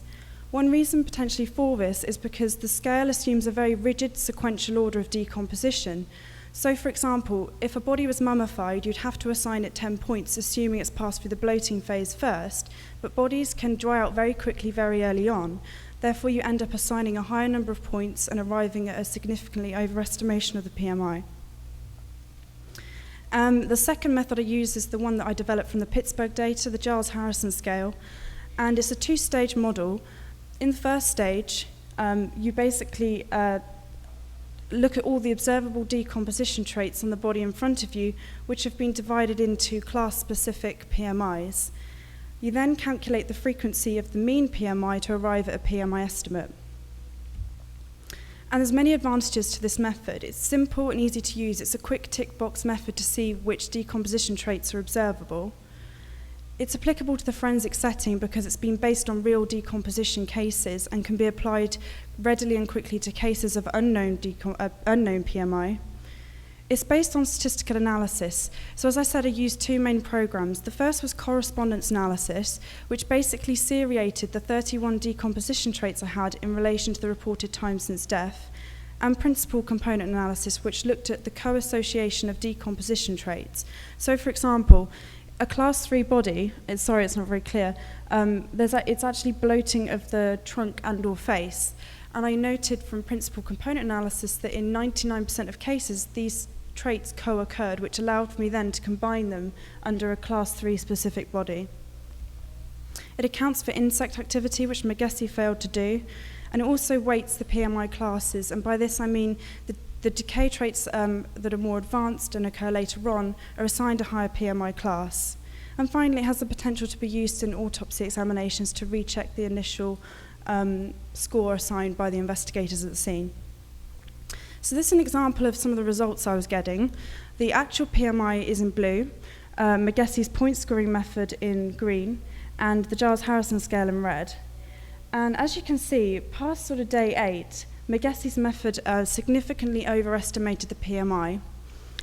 One reason potentially for this is because the scale assumes a very rigid sequential order of decomposition. So, for example, if a body was mummified, you'd have to assign it 10 points, assuming it's passed through the bloating phase first, but bodies can dry out very quickly very early on. Therefore, you end up assigning a higher number of points and arriving at a significantly overestimation of the PMI. The second method I use is the one that I developed from the Pittsburgh data, the Giles Harrison scale, and it's a two-stage model. In the first stage, you basically look at all the observable decomposition traits on the body in front of you, which have been divided into class-specific PMIs. You then calculate the frequency of the mean PMI to arrive at a PMI estimate. And there's many advantages to this method. It's simple and easy to use. It's a quick tick box method to see which decomposition traits are observable. It's applicable to the forensic setting because it's been based on real decomposition cases and can be applied readily and quickly to cases of unknown PMI. It's based on statistical analysis. So as I said, I used two main programs. The first was correspondence analysis, which basically seriated the 31 decomposition traits I had in relation to the reported time since death, and principal component analysis, which looked at the co-association of decomposition traits. So for example, a class 3 body, sorry, it's not very clear, it's actually bloating of the trunk and or face. And I noted from principal component analysis that in 99% of cases, these traits co-occurred, which allowed me then to combine them under a class 3 specific body. It accounts for insect activity, which Magessi failed to do, and it also weights the PMI classes, and by this I mean the decay traits that are more advanced and occur later on are assigned a higher PMI class. And finally, it has the potential to be used in autopsy examinations to recheck the initial score assigned by the investigators at the scene. So this is an example of some of the results I was getting. The actual PMI is in blue, Magessi's point scoring method in green, and the Giles Harrison scale in red. And as you can see, past sort of day 8, Magessi's method significantly overestimated the PMI,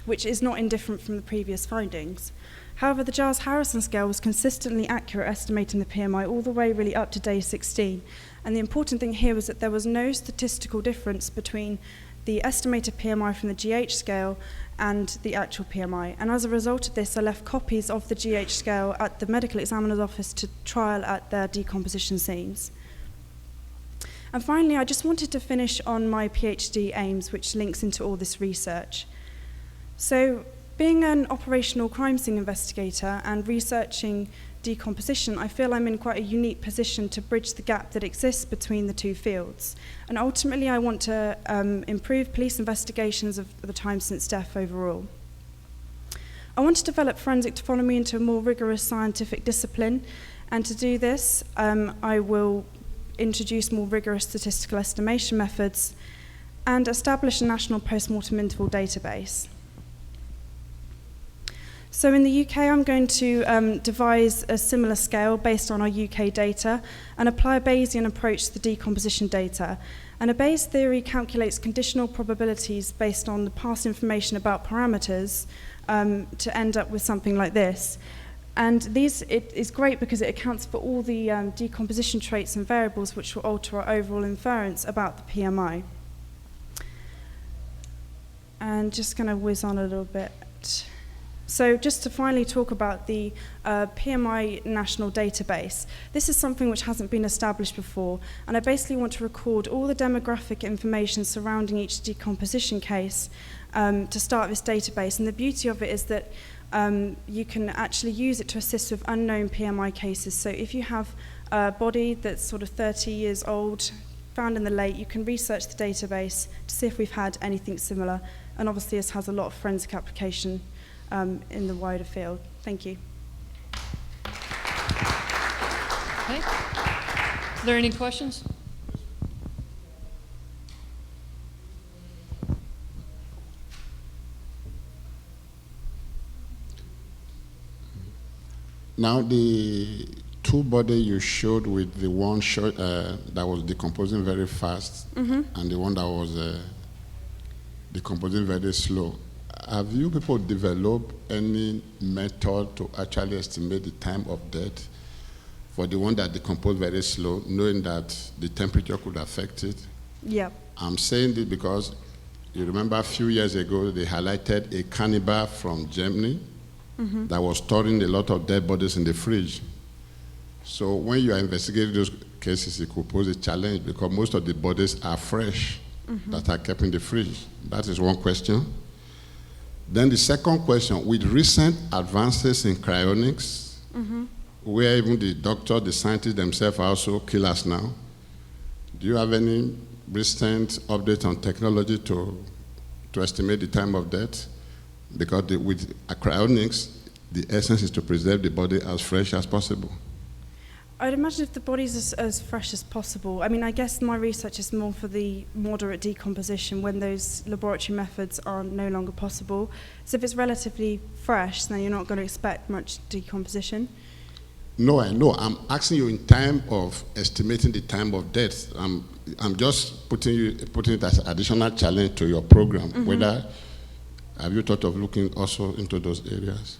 which is not indifferent from the previous findings. However, the Giles Harrison scale was consistently accurate estimating the PMI all the way really up to day 16. And the important thing here was that there was no statistical difference between the estimated PMI from the GH scale and the actual PMI. And as a result of this, I left copies of the GH scale at the medical examiner's office to trial at their decomposition scenes. And finally, I just wanted to finish on my PhD aims, which links into all this research. So, being an operational crime scene investigator and researching decomposition, I feel I'm in quite a unique position to bridge the gap that exists between the two fields. And ultimately, I want to improve police investigations of the time since death overall. I want to develop forensic taphonomy into a more rigorous scientific discipline, and to do this, I will introduce more rigorous statistical estimation methods and establish a national post-mortem interval database. So in the UK, I'm going to devise a similar scale based on our UK data and apply a Bayesian approach to the decomposition data. And a Bayes theory calculates conditional probabilities based on the past information about parameters to end up with something like this. And it is great because it accounts for all the decomposition traits and variables which will alter our overall inference about the PMI. And just going to whiz on a little bit. So just to finally talk about the PMI national database, this is something which hasn't been established before, and I basically want to record all the demographic information surrounding each decomposition case to start this database. And the beauty of it is that you can actually use it to assist with unknown PMI cases. So if you have a body that's sort of 30 years old, found in the lake, you can research the database to see if we've had anything similar. And obviously this has a lot of forensic application in the wider field. Thank you. Okay. Are there any questions? Now, the two body you showed with the one that was decomposing very fast and the one that was decomposing very slow, have you people developed any method to actually estimate the time of death for the one that decomposed very slow, knowing that the temperature could affect it? Yeah. I'm saying this because you remember a few years ago they highlighted a cannibal from Germany that was storing a lot of dead bodies in the fridge. So when you are investigating those cases, it could pose a challenge because most of the bodies are fresh that are kept in the fridge. That is one question. Then the second question, with recent advances in cryonics, where even the doctor, the scientists themselves are also killers now, do you have any recent update on technology to estimate the time of death? Because with cryonics, the essence is to preserve the body as fresh as possible. I'd imagine if the body's as fresh as possible. I mean, I guess my research is more for the moderate decomposition when those laboratory methods are no longer possible. So if it's relatively fresh, then you're not going to expect much decomposition. No, I know. I'm asking you in time of estimating the time of death. I'm just putting it as an additional challenge to your program. Whether have you thought of looking also into those areas?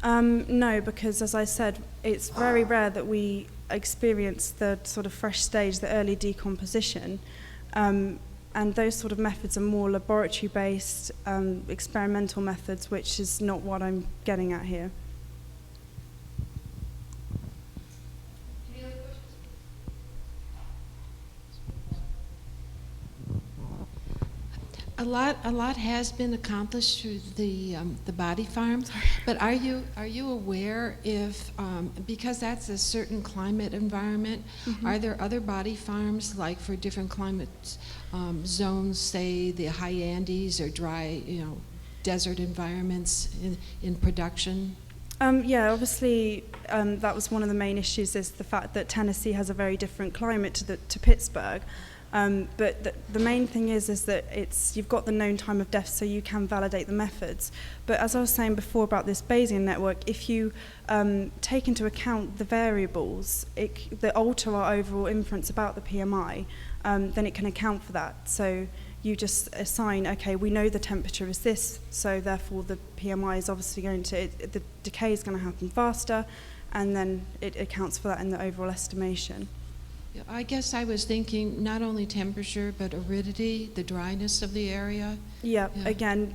No, because as I said, it's very rare that we experience the sort of fresh stage, the early decomposition. And those sort of methods are more laboratory-based, experimental methods, which is not what I'm getting at here. Any other questions? A lot has been accomplished through the body farms, but are you aware if because that's a certain climate environment, are there other body farms like for different climate zones, say the high Andes or dry, desert environments in production? Yeah, obviously that was one of the main issues, is the fact that Tennessee has a very different climate to Pittsburgh. But the main thing is that you've got the known time of death, so you can validate the methods. But as I was saying before about this Bayesian network, if you take into account the variables that alter our overall inference about the PMI, then it can account for that. So you just assign, okay, we know the temperature is this, so therefore the PMI is obviously the decay is going to happen faster, and then it accounts for that in the overall estimation. I guess I was thinking not only temperature, but aridity, the dryness of the area. Yeah. Again,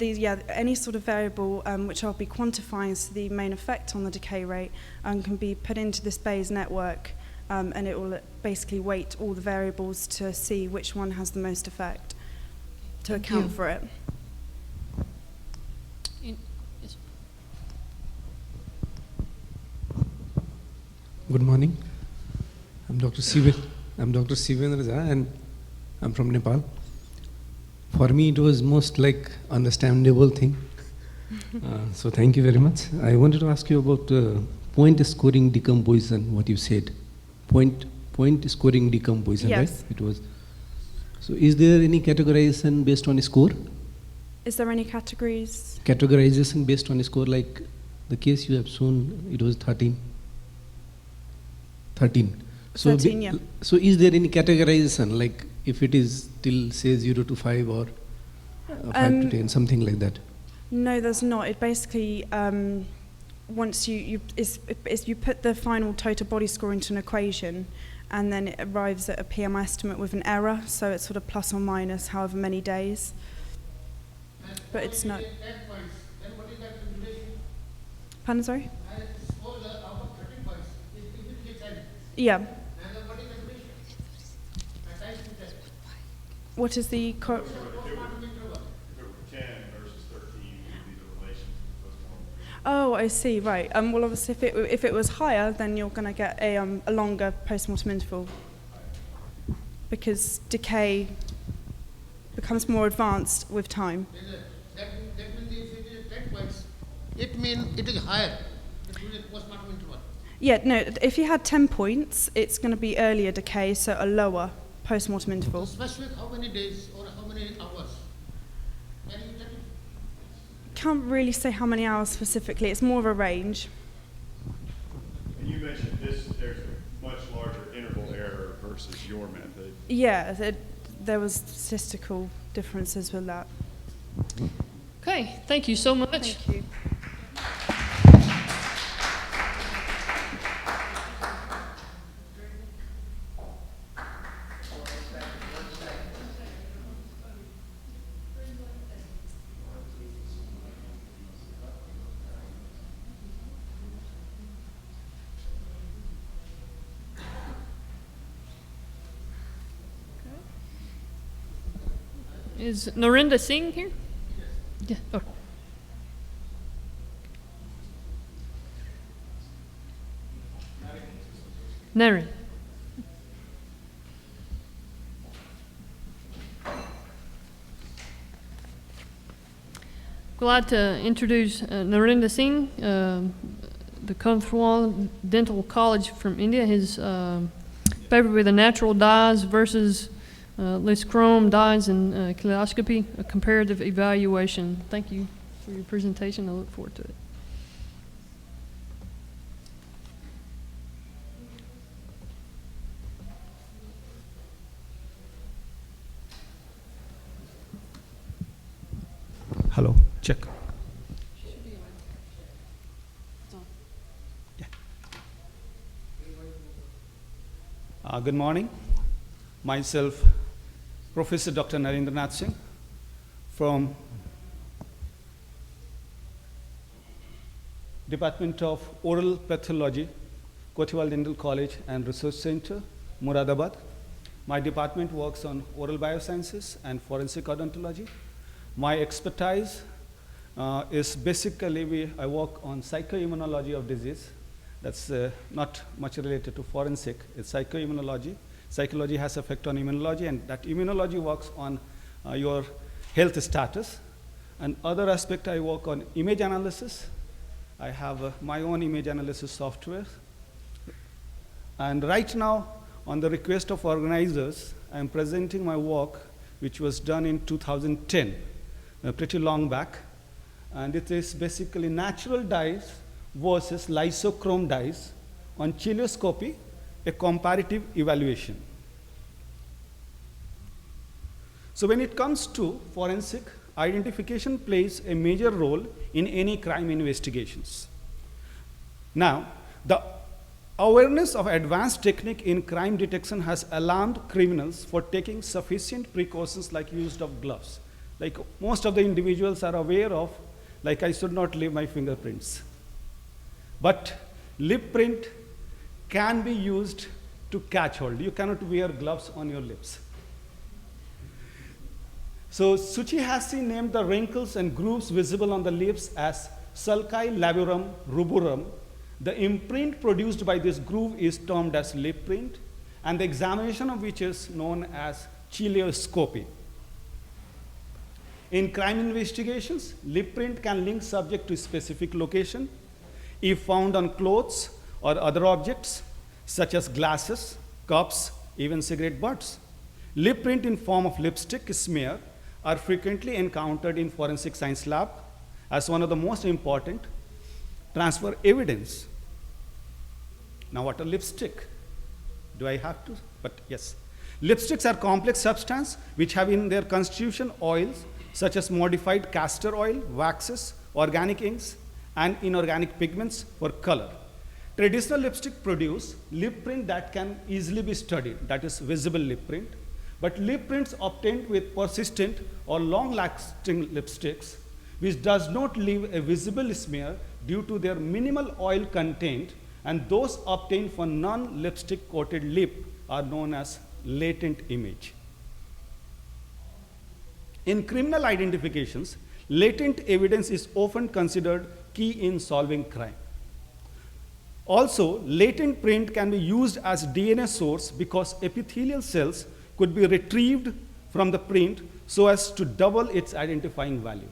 any sort of variable which I'll be quantifying as the main effect on the decay rate can be put into this Bayes network and it will basically weight all the variables to see which one has the most effect to Thank account you. for it. Yes. Good morning. I'm Dr. Sivendra Jha, and I'm from Nepal. For me, it was most like understandable thing. So thank you very much. I wanted to ask you about point scoring decomposition. What you said, point scoring decomposition, Yes. right? It was. So is there any categorization based on a score? Is there any categories? Categorization based on a score, like the case you have shown, it was 13. 13. So 13, yeah. So is there any categorization, like if it is till say 0 to 5 or 5 to 10, something like that? No, there's not. It basically, once you put the final total body score into an equation, and then it arrives at a PM estimate with an error, so it's sort of plus or minus however many days. But it's not. Then what is that calculation? Pardon, sorry? I suppose out of 13 points, if it gets 10, Yeah. and then what is the calculation? I times to 10. What is the Postmortem interval. If it were 10 versus 13, would be the relation to postmortem. Oh, I see. Right. Well, obviously, if it was higher, then you're going to get a longer postmortem interval because decay becomes more advanced with time. That means if it is 10 points, it means it is higher. It will be postmortem interval. Yeah. No. If you had 10 points, it's going to be earlier decay, so a lower postmortem interval. Specific how many days or how many hours? Can you tell me? Can't really say how many hours specifically. It's more of a range. And you mentioned there's a much larger interval error versus your method. Yeah. There was statistical differences with that. Okay, thank you so much. Thank you. Is Narinder Singh here? Yeah. Oh. Naren. Glad to introduce Narinder Singh, the Kanthwal Dental College from India. His paper with the natural dyes versus Lischrom dyes and chilioscopy, a comparative evaluation. Thank you for your presentation. I look forward to it. Hello, check. Yeah. Good morning. Myself, Professor Dr. Narendranath Singh from Department of Oral Pathology, Kotiwal Dental College and Research Center, Moradabad. My department works on oral biosciences and forensic odontology. My expertise is basically I work on psychoimmunology of disease. That's not much related to forensic. It's psychoimmunology. Psychology has effect on immunology, and that immunology works on your health status. And other aspect, I work on image analysis. I have my own image analysis software. And right now, on the request of organizers, I am presenting my work, which was done in 2010, pretty long back. And it is basically natural dyes versus lysochrome dyes on chilioscopy, a comparative evaluation. So when it comes to forensic, identification plays a major role in any crime investigations. Now, the awareness of advanced technique in crime detection has alarmed criminals for taking sufficient precautions like use of gloves. Like most of the individuals are aware of, like I should not leave my fingerprints. But lip print can be used to catch hold. You cannot wear gloves on your lips. So Tsuchihase named the wrinkles and grooves visible on the lips as sulci labirum ruborum. The imprint produced by this groove is termed as lip print, and the examination of which is known as cilioscopy. In crime investigations, lip print can link subject to a specific location if found on clothes or other objects, such as glasses, cups, even cigarette butts. Lip print in form of lipstick smear are frequently encountered in forensic science lab as one of the most important transfer evidence. Now, what a lipstick? Do I have to? But yes. Lipsticks are complex substances which have in their constitution oils such as modified castor oil, waxes, organic inks, and inorganic pigments for color. Traditional lipstick produce lip print that can easily be studied, that is visible lip print. But lip prints obtained with persistent or long-lasting lipsticks, which does not leave a visible smear due to their minimal oil content, and those obtained for non-lipstick coated lip are known as latent image. In criminal identifications, latent evidence is often considered key in solving crime. Also, latent print can be used as DNA source because epithelial cells could be retrieved from the print so as to double its identifying value.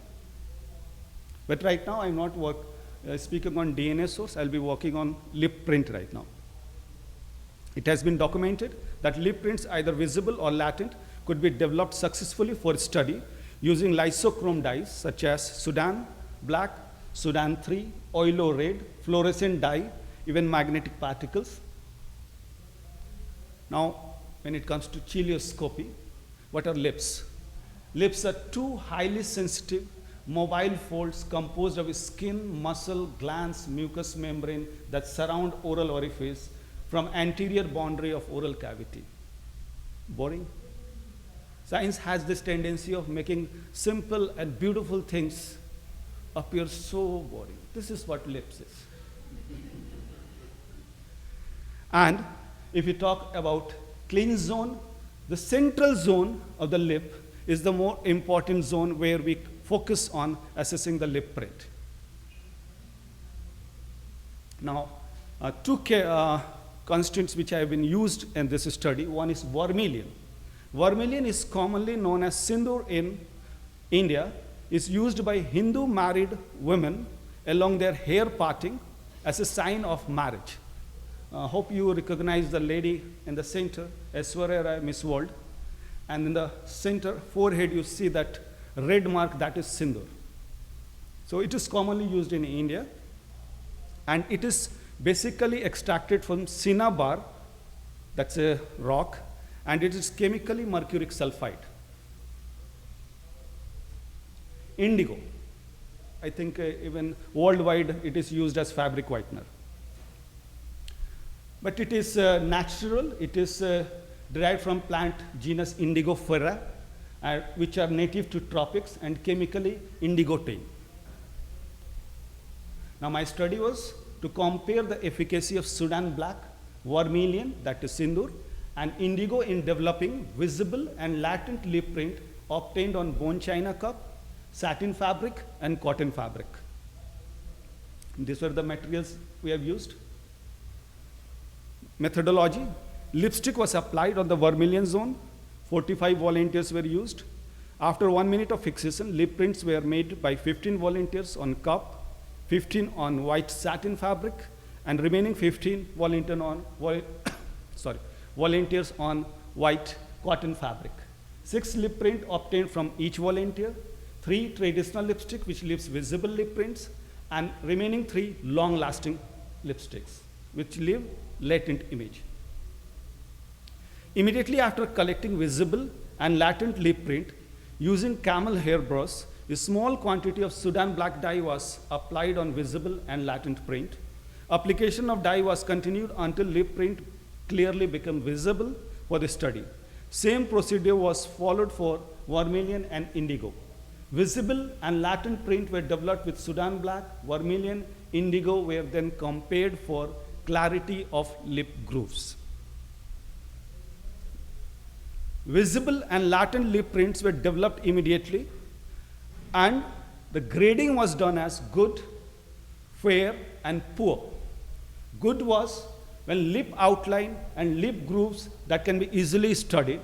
But right now, I'm not speaking on DNA source. I'll be working on lip print right now. It has been documented that lip prints, either visible or latent, could be developed successfully for study using lysochrome dyes such as Sudan black, Sudan 3, oilo red, fluorescent dye, even magnetic particles. Now, when it comes to cilioscopy, what are lips? Lips are two highly sensitive, mobile folds composed of skin, muscle, glands, mucous membrane that surround oral orifice from anterior boundary of oral cavity. Boring? Science has this tendency of making simple and beautiful things appear so boring. This is what lips is. And if you talk about cleanse zone, the central zone of the lip is the more important zone where we focus on assessing the lip print. Now, two constants which have been used in this study. One is vermilion. Vermilion is commonly known as sindoor in India. It's used by Hindu married women along their hair parting as a sign of marriage. Hope you recognize the lady in the center, Aishwarya Rai, Miss World. And in the center forehead, you see that red mark, that is sindoor. So it is commonly used in India. And it is basically extracted from cinnabar, that's a rock, and it is chemically mercuric sulfide. Indigo. I think even worldwide it is used as fabric whitener. But it is natural. It is derived from plant genus Indigofera, which are native to tropics and chemically indigotain. Now, my study was to compare the efficacy of Sudan black, vermilion, that is sindoor, and indigo in developing visible and latent lip print obtained on bone china cup, satin fabric, and cotton fabric. These were the materials we have used. Methodology: lipstick was applied on the vermilion zone. 45 volunteers were used. After 1 minute of fixation, lip prints were made by 15 volunteers on cup, 15 on white satin fabric, and remaining 15 volunteers on white cotton fabric. 6 lip print obtained from each volunteer, 3 traditional lipstick which leaves visible lip prints, and remaining 3 long-lasting lipsticks which leave latent image. Immediately after collecting visible and latent lip print, using camel hair brush, a small quantity of Sudan black dye was applied on visible and latent print. Application of dye was continued until lip print clearly became visible for the study. Same procedure was followed for vermilion and indigo. Visible and latent print were developed with Sudan black, vermilion, indigo were then compared for clarity of lip grooves. visible and latent lip prints were developed immediately, and the grading was done as good, fair, and poor. Good was when lip outline and lip grooves that can be easily studied.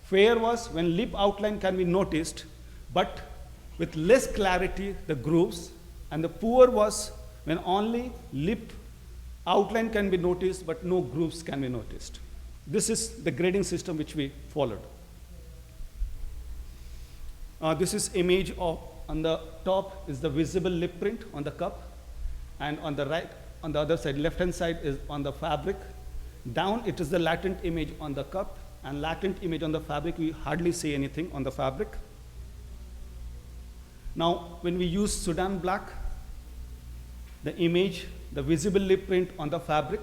Fair was when lip outline can be noticed, but with less clarity, the grooves. And the poor was when only lip outline can be noticed, but no grooves can be noticed. This is the grading system which we followed. This is image of, on the top is the visible lip print on the cup, and on the right, on the other side, left-hand side is on the fabric. Down, it is the latent image on the cup, and latent image on the fabric, we hardly see anything on the fabric. Now, when we use Sudan black, the image, the visible lip print on the fabric,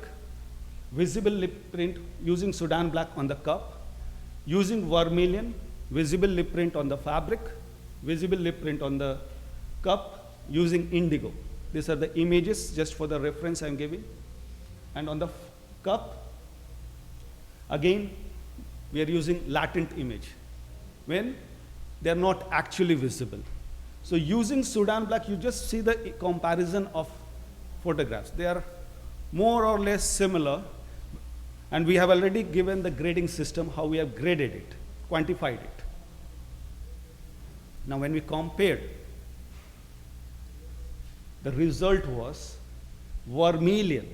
visible lip print using Sudan black on the cup, using vermilion, visible lip print on the fabric, visible lip print on the cup, using indigo. These are the images just for the reference I'm giving. And on the cup, again, we are using latent image when they are not actually visible. So using Sudan black, you just see the comparison of photographs. They are more or less similar, and we have already given the grading system, how we have graded it, quantified it. Now when we compared, the result was vermilion.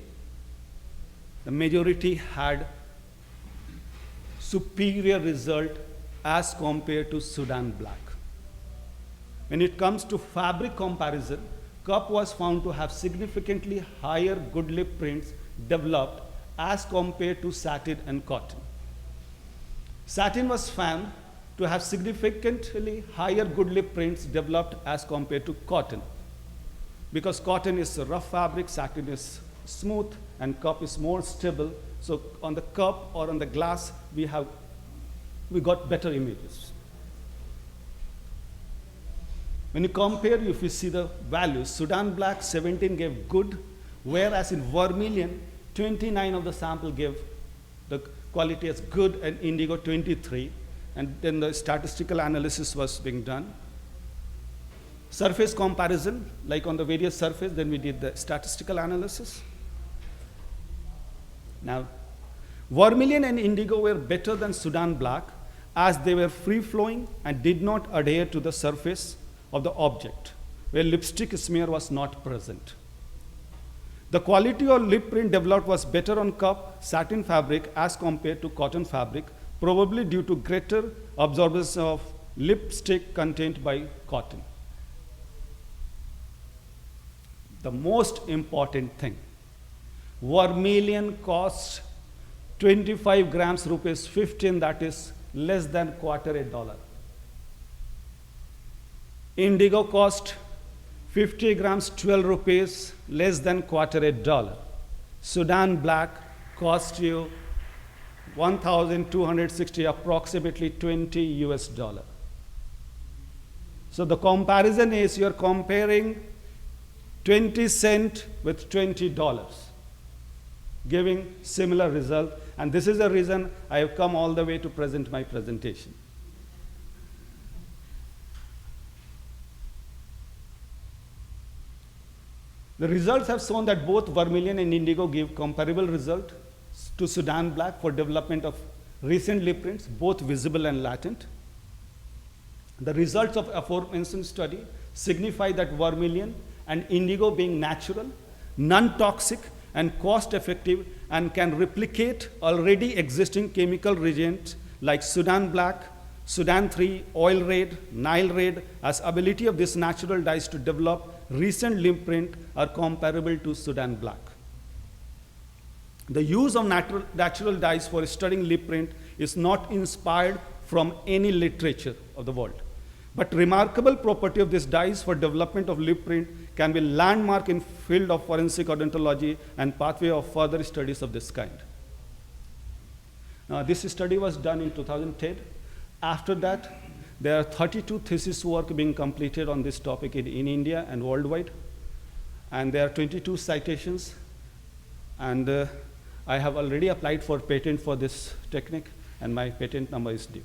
The majority had superior result as compared to Sudan black. When it comes to fabric comparison, cup was found to have significantly higher good lip prints developed as compared to satin and cotton. Satin was found to have significantly higher good lip prints developed as compared to cotton. Because cotton is a rough fabric, satin is smooth, and cup is more stable. So on the cup or on the glass, we got better images. When you compare, if you see the values, Sudan black 17 gave good, whereas in vermilion, 29 of the sample gave the quality as good, and indigo 23. And then the statistical analysis was being done. Surface comparison, like on the various surface, then we did the statistical analysis. Now, vermilion and indigo were better than Sudan black as they were free-flowing and did not adhere to the surface of the object, where lipstick smear was not present. The quality of lip print developed was better on cup, satin fabric as compared to cotton fabric, probably due to greater absorbance of lipstick content by cotton. The most important thing, vermilion costs 25 grams rupees 15, that is less than $0.25. Indigo cost 50 grams 12 rupees, less than $0.25. Sudan black cost you 1,260, approximately $20 US. So the comparison is you're comparing 20 cents with $20, giving similar result. And this is the reason I have come all the way to present my presentation. The results have shown that both vermilion and indigo give comparable result to Sudan black for development of recent lip prints, both visible and latent. The results of aforementioned study signify that vermilion and indigo being natural, non-toxic, and cost-effective, and can replicate already existing chemical reagents like Sudan black, Sudan 3, oil red, Nile red, as ability of this natural dyes to develop recent lip print are comparable to Sudan black. The use of natural dyes for studying lip print is not inspired from any literature of the world. But remarkable property of these dyes for development of lip print can be landmark in field of forensic odontology and pathway of further studies of this kind. Now, this study was done in 2010. After that, there are 32 thesis work being completed on this topic in India and worldwide. And there are 22 citations. And I have already applied for patent for this technique, and my patent number is due.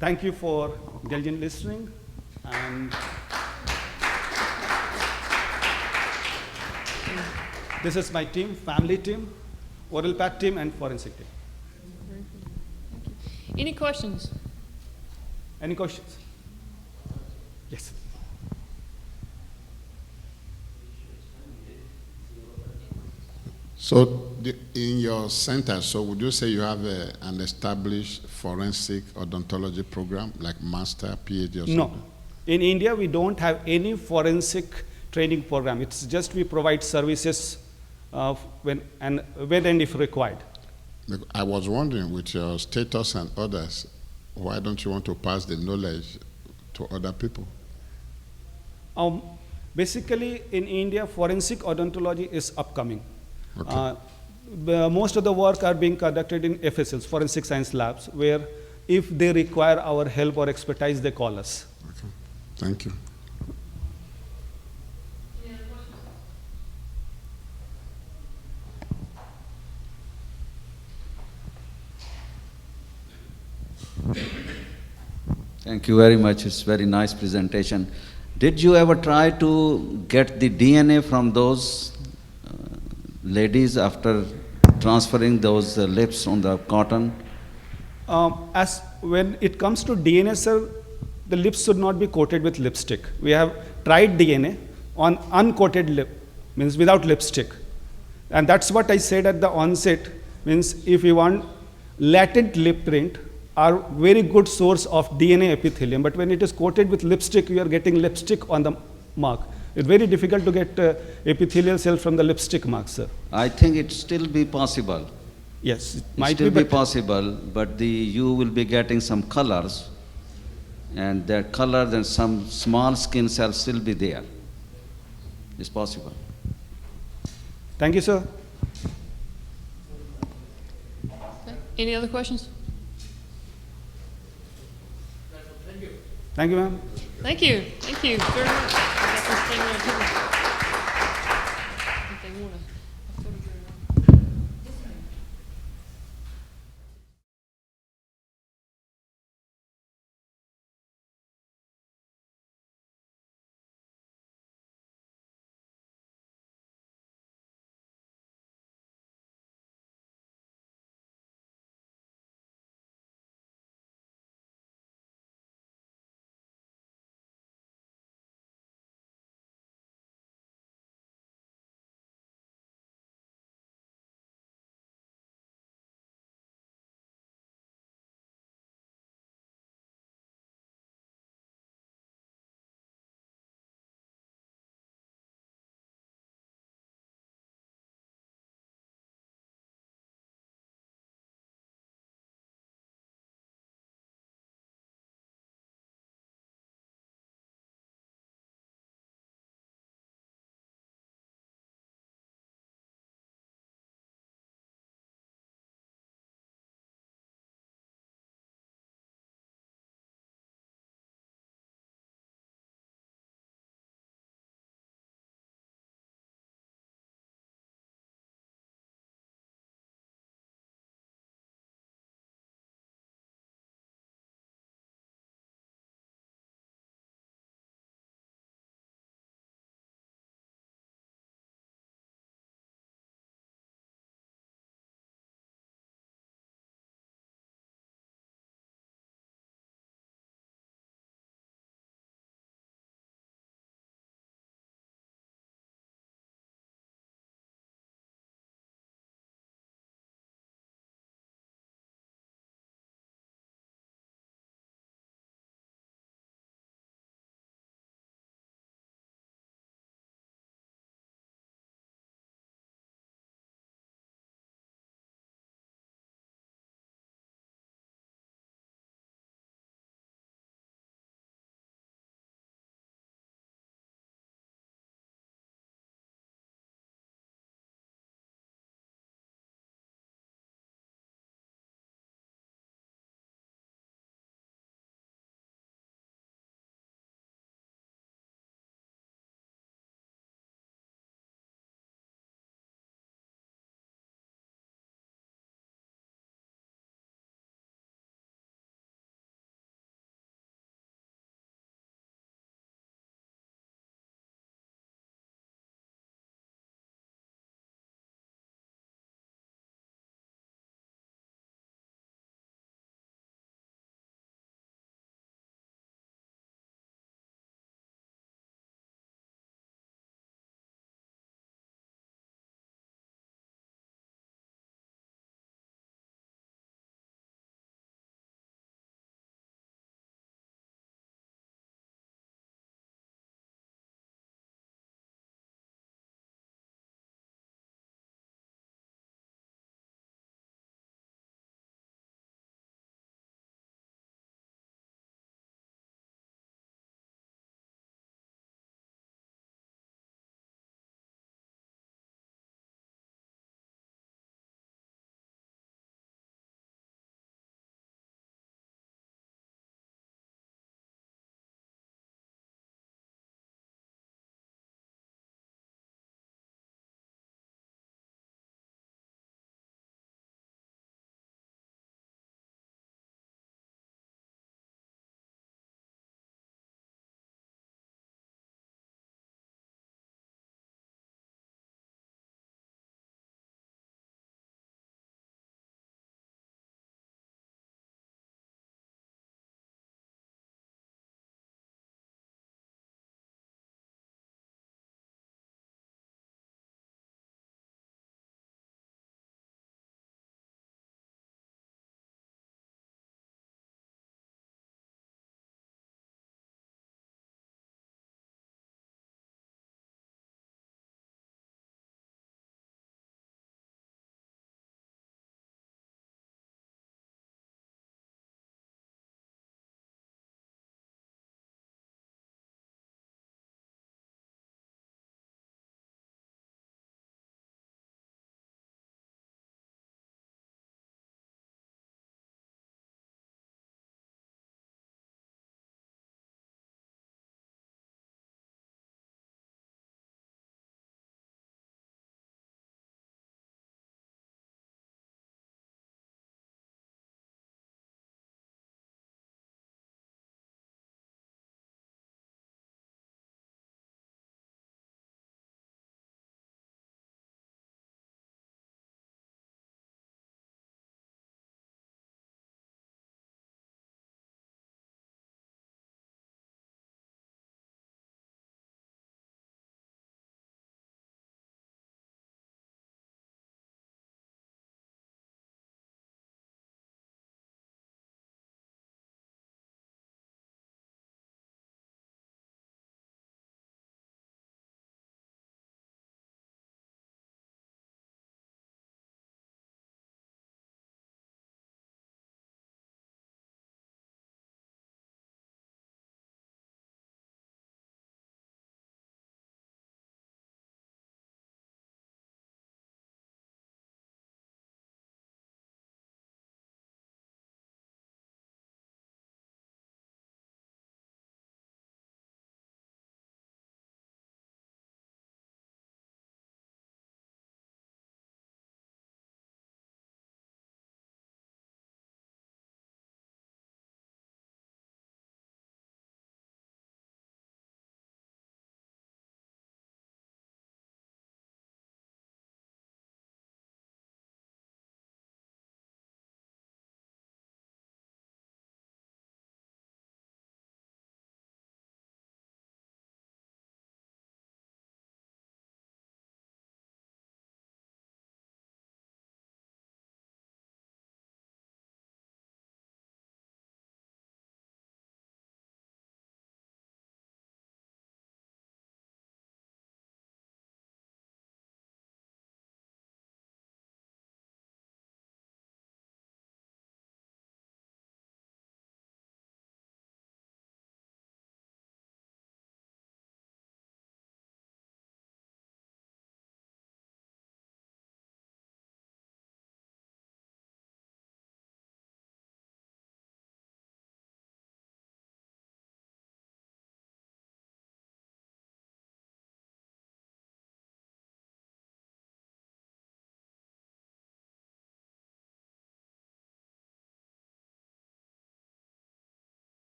Thank you for diligent listening. And this is my team, family team, oral path team, and forensic team. Any questions? Any questions? Yes. So, in your center, so would you say you have an established forensic odontology program, like master, PhD, or something? No. In India, we don't have any forensic training program. It's just we provide services when and if required. I was wondering, with your status and others, why don't you want to pass the knowledge to other people? Basically, in India, forensic odontology is upcoming. Okay. Most of the work are being conducted in FSLs, forensic science labs, where if they require our help or expertise, they call us. Okay. Thank you. Thank you very much. It's very nice presentation. Did you ever try to get the DNA from those ladies after transferring those lips on the cotton? As when it comes to DNA, sir, the lips should not be coated with lipstick. We have tried DNA on uncoated lip, means without lipstick. And that's what I said at the onset, means if you want latent lip print, are very good source of DNA epithelium. But when it is coated with lipstick, you are getting lipstick on the mark. It's very difficult to get epithelial cells from the lipstick mark, sir. I think it still be possible. Yes, it It might still be be possible, but you will be getting some colors, and that color, then some small skin cells still be there. It's possible. Thank you, sir. Okay. Any other questions? Thank you, ma'am. Thank you. Thank you very much.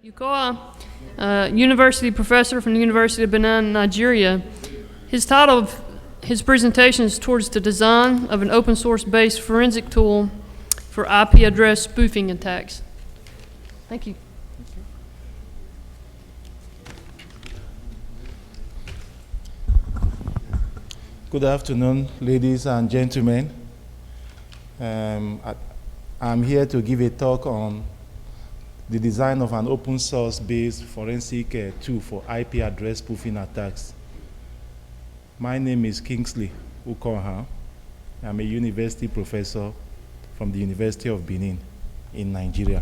Yukoa, university professor from the University of Benin, Nigeria. His title of his presentation is towards the design of an open source based forensic tool for IP address spoofing attacks. Thank you. Good afternoon, ladies and gentlemen. I'm here to give a talk on the design of an open source based forensic tool for IP address spoofing attacks. My name is Kingsley Ukoha. I'm a university professor from the University of Benin in Nigeria.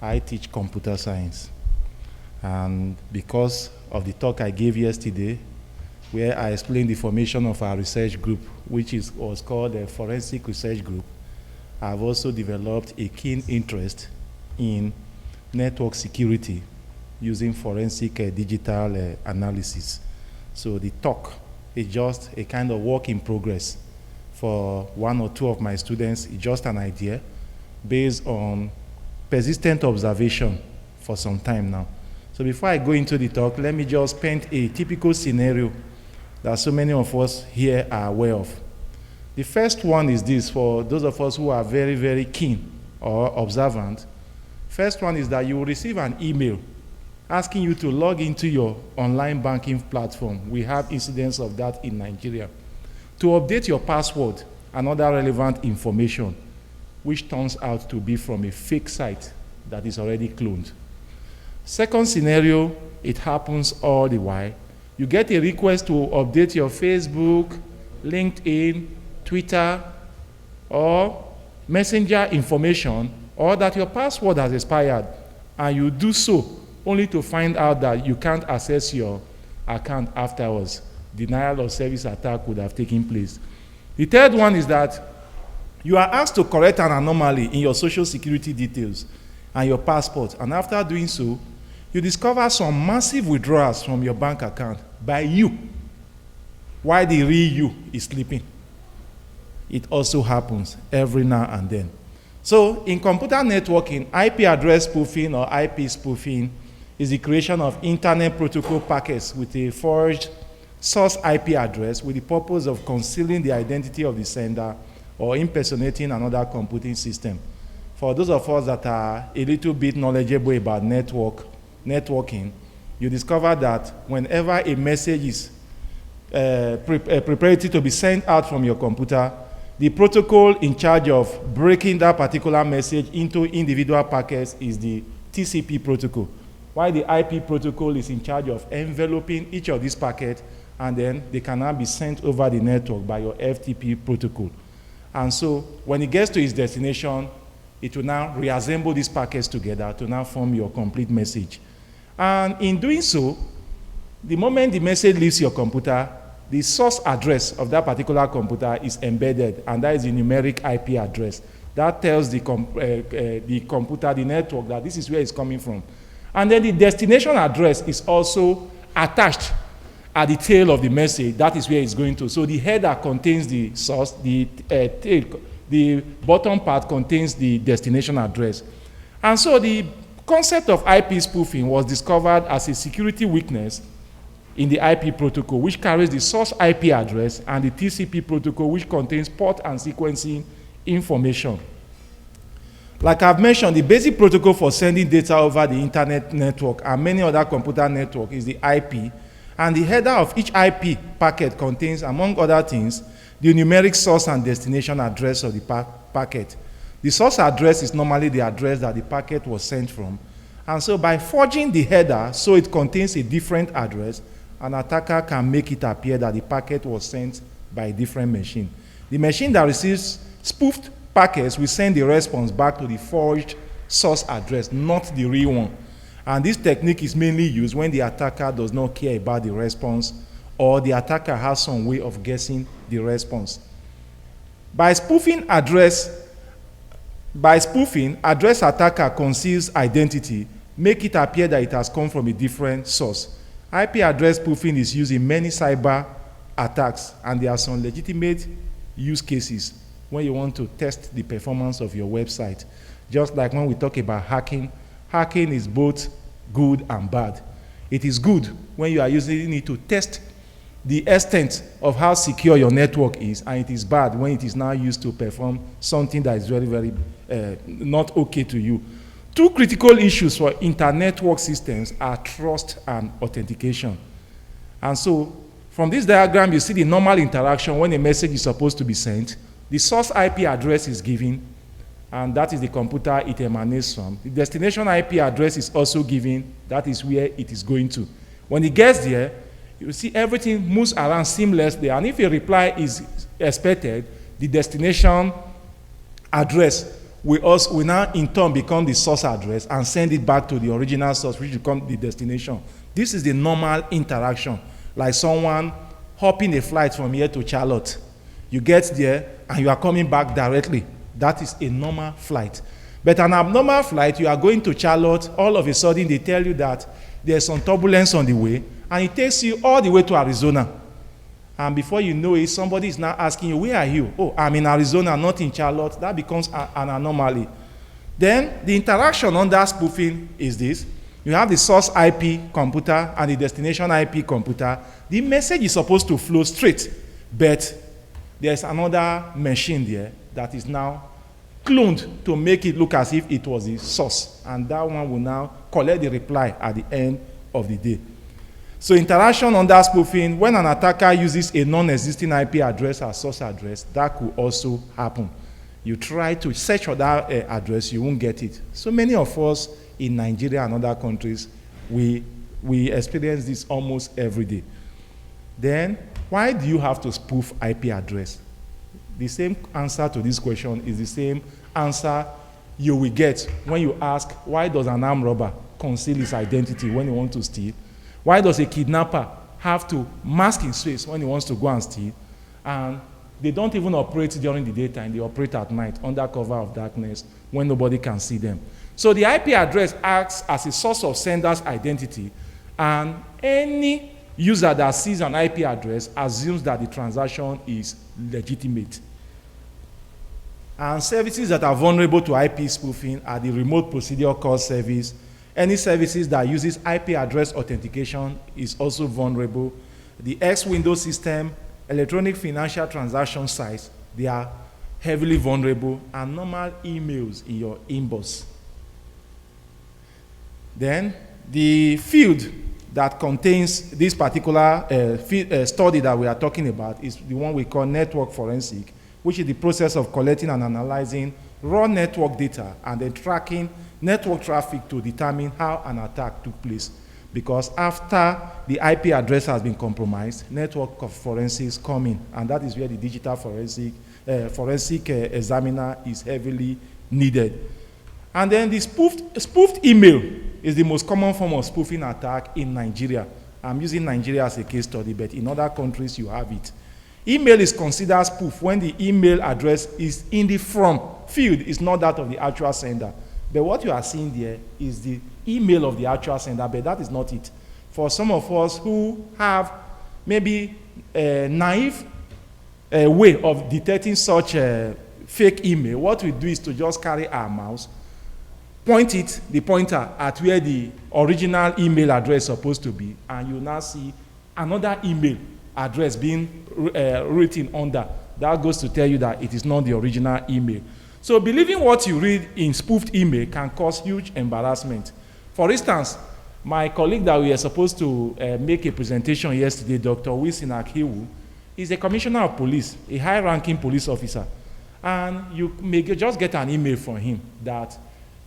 I teach computer science. And because of the talk I gave yesterday, where I explained the formation of our research group, which was called a Forensic Research Group, I've also developed a keen interest in network security using forensic digital analysis. So the talk is just a kind of work in progress for one or two of my students. It's just an idea based on persistent observation for some time now. So before I go into the talk, let me just paint a typical scenario that so many of us here are aware of. The first one is this, for those of us who are very, very keen or observant. First one is that you will receive an email asking you to log into your online banking platform. We have incidents of that in Nigeria. To update your password and other relevant information, which turns out to be from a fake site that is already cloned. Second scenario, it happens all the while. You get a request to update your Facebook, LinkedIn, Twitter, or Messenger information, or that your password has expired, and you do so only to find out that you can't access your account afterwards. Denial of service attack would have taken place. The third one is that you are asked to correct an anomaly in your social security details and your passport, and after doing so, you discover some massive withdrawals from your bank account by you, while the real you is sleeping. It also happens every now and then. So in computer networking, IP address spoofing or IP spoofing is the creation of internet protocol packets with a forged source IP address with the purpose of concealing the identity of the sender or impersonating another computing system. For those of us that are a little bit knowledgeable about networking, you discover that whenever a message is prepared to be sent out from your computer, the protocol in charge of breaking that particular message into individual packets is the TCP protocol, while the IP protocol is in charge of enveloping each of these packets, and then they can now be sent over the network by your FTP protocol. And so when it gets to its destination, it will now reassemble these packets together to now form your complete message. And in doing so, the moment the message leaves your computer, the source address of that particular computer is embedded, and that is the numeric IP address. That tells the computer, the network, that this is where it's coming from. And then the destination address is also attached at the tail of the message. That is where it's going to. So the header contains the source, the bottom part contains the destination address. And so the concept of IP spoofing was discovered as a security weakness in the IP protocol, which carries the source IP address, and the TCP protocol, which contains port and sequencing information. Like I've mentioned, the basic protocol for sending data over the internet network and many other computer networks is the IP, and the header of each IP packet contains, among other things, the numeric source and destination address of the packet. The source address is normally the address that the packet was sent from, and so by forging the header so it contains a different address, an attacker can make it appear that the packet was sent by a different machine. The machine that receives spoofed packets will send the response back to the forged source address, not the real one. And this technique is mainly used when the attacker does not care about the response, or the attacker has some way of guessing the response. By spoofing, address attacker conceals identity, make it appear that it has come from a different source. IP address spoofing is used in many cyber attacks, and there are some legitimate use cases when you want to test the performance of your website. Just like when we talk about hacking hacking is both good and bad. It is good when you are using it to test the extent of how secure your network is, and it is bad when it is now used to perform something that is very, very not okay to you. Two critical issues for inter-network systems are trust and authentication. And so, from this diagram, you see the normal interaction when a message is supposed to be sent. The source IP address is given, and that is the computer it emanates from. The destination IP address is also given, that is where it is going to. When it gets there, you see everything moves around seamlessly, and if a reply is expected, the destination address will now in turn become the source address and send it back to the original source, which becomes the destination. This is the normal interaction, like someone hopping a flight from here to Charlotte. You get there and you are coming back directly. That is a normal flight. But an abnormal flight, you are going to Charlotte, all of a sudden they tell you that there's some turbulence on the way, and it takes you all the way to Arizona. And before you know it, somebody is now asking you, where are you? Oh, I'm in Arizona, not in Charlotte. That becomes an anomaly. Then the interaction under spoofing is this. You have the source IP computer and the destination IP computer. The message is supposed to flow straight, but there's another machine there that is now cloned to make it look as if it was the source. And that one will now collect the reply at the end of the day. So interaction under spoofing, when an attacker uses a non-existing IP address as source address, that could also happen. You try to search for that address, you won't get it. So many of us in Nigeria and other countries, we experience this almost every day. Then, why do you have to spoof IP address? The same answer to this question is the same answer you will get when you ask, why does an armed robber conceal his identity when he wants to steal? Why does a kidnapper have to mask his face when he wants to go and steal? And they don't even operate during the daytime, they operate at night under cover of darkness when nobody can see them. So the IP address acts as a source of sender's identity, and any user that sees an IP address assumes that the transaction is legitimate. And services that are vulnerable to IP spoofing are the remote procedure call service. Any services that uses IP address authentication is also vulnerable. The X-window system, electronic financial transaction sites, they are heavily vulnerable, and normal emails in your inbox. Then the field that contains this particular study that we are talking about is the one we call network forensic, which is the process of collecting and analyzing raw network data and then tracking network traffic to determine how an attack took place. Because after the IP address has been compromised, network forensics come in, and that is where the digital forensic examiner is heavily needed. And then the spoofed email is the most common form of spoofing attack in Nigeria. I'm using Nigeria as a case study, but in other countries you have it. Email is considered spoof when the email address is in the from field, is not that of the actual sender. But what you are seeing there is the email of the actual sender, but that is not it. For some of us who have maybe a naive way of detecting such a fake email, what we do is to just carry our mouse, point the pointer at where the original email address is supposed to be, and you now see another email address being written under. That goes to tell you that it is not the original email. So believing what you read in spoofed email can cause huge embarrassment. For instance, my colleague that we are supposed to make a presentation yesterday, Dr. Wilson Akiwu, is a commissioner of police, a high-ranking police officer. And you may just get an email from him that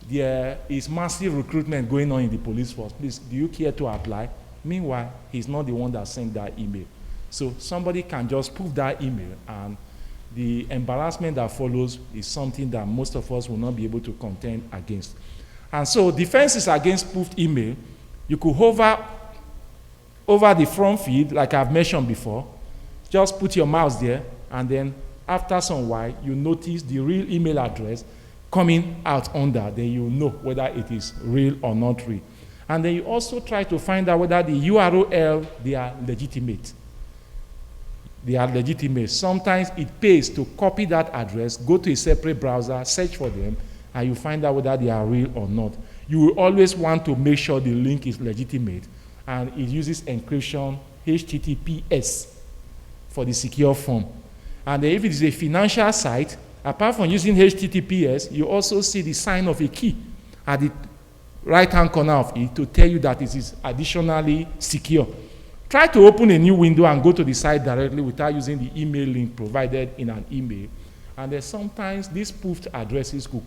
there is massive recruitment going on in the police force. Please, do you care to apply? Meanwhile, he's not the one that sent that email. So somebody can just spoof that email, and the embarrassment that follows is something that most of us will not be able to contend against. And so defenses against spoofed email, you could hover over the front feed, like I've mentioned before, just put your mouse there, and then after some while, you notice the real email address coming out under, then you know whether it is real or not real. And then you also try to find out whether the URL, they are legitimate. They are legitimate. Sometimes it pays to copy that address, go to a separate browser, search for them, and you find out whether they are real or not. you will always want to make sure the link is legitimate, and it uses encryption HTTPS for the secure form. And if it is a financial site, apart from using HTTPS, you also see the sign of a key at the right-hand corner of it to tell you that it is additionally secure. Try to open a new window and go to the site directly without using the email link provided in an email. And then sometimes these spoofed addresses could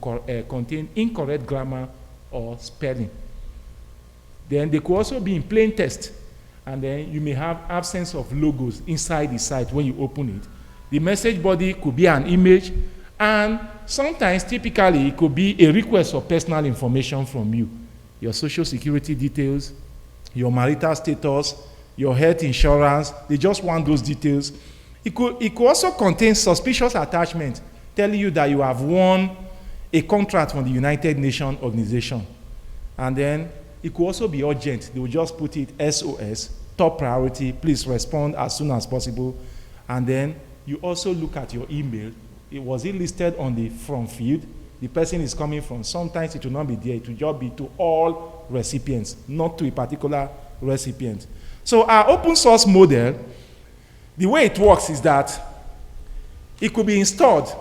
contain incorrect grammar or spelling. Then they could also be in plain text. And then you may have absence of logos inside the site when you open it. The message body could be an image, and sometimes, typically, it could be a request for personal information from you. Your social security details, your marital status, your health insurance. They just want those details. It could also contain suspicious attachment telling you that you have won a contract from the United Nations organization. And then it could also be urgent. They will just put it SOS, top priority, please respond as soon as possible. And then you also look at your email. Was it listed on the from field? The person is coming from. Sometimes it will not be there. It will just be to all recipients, not to a particular recipient. So our open source model, the way it works is that it could be installed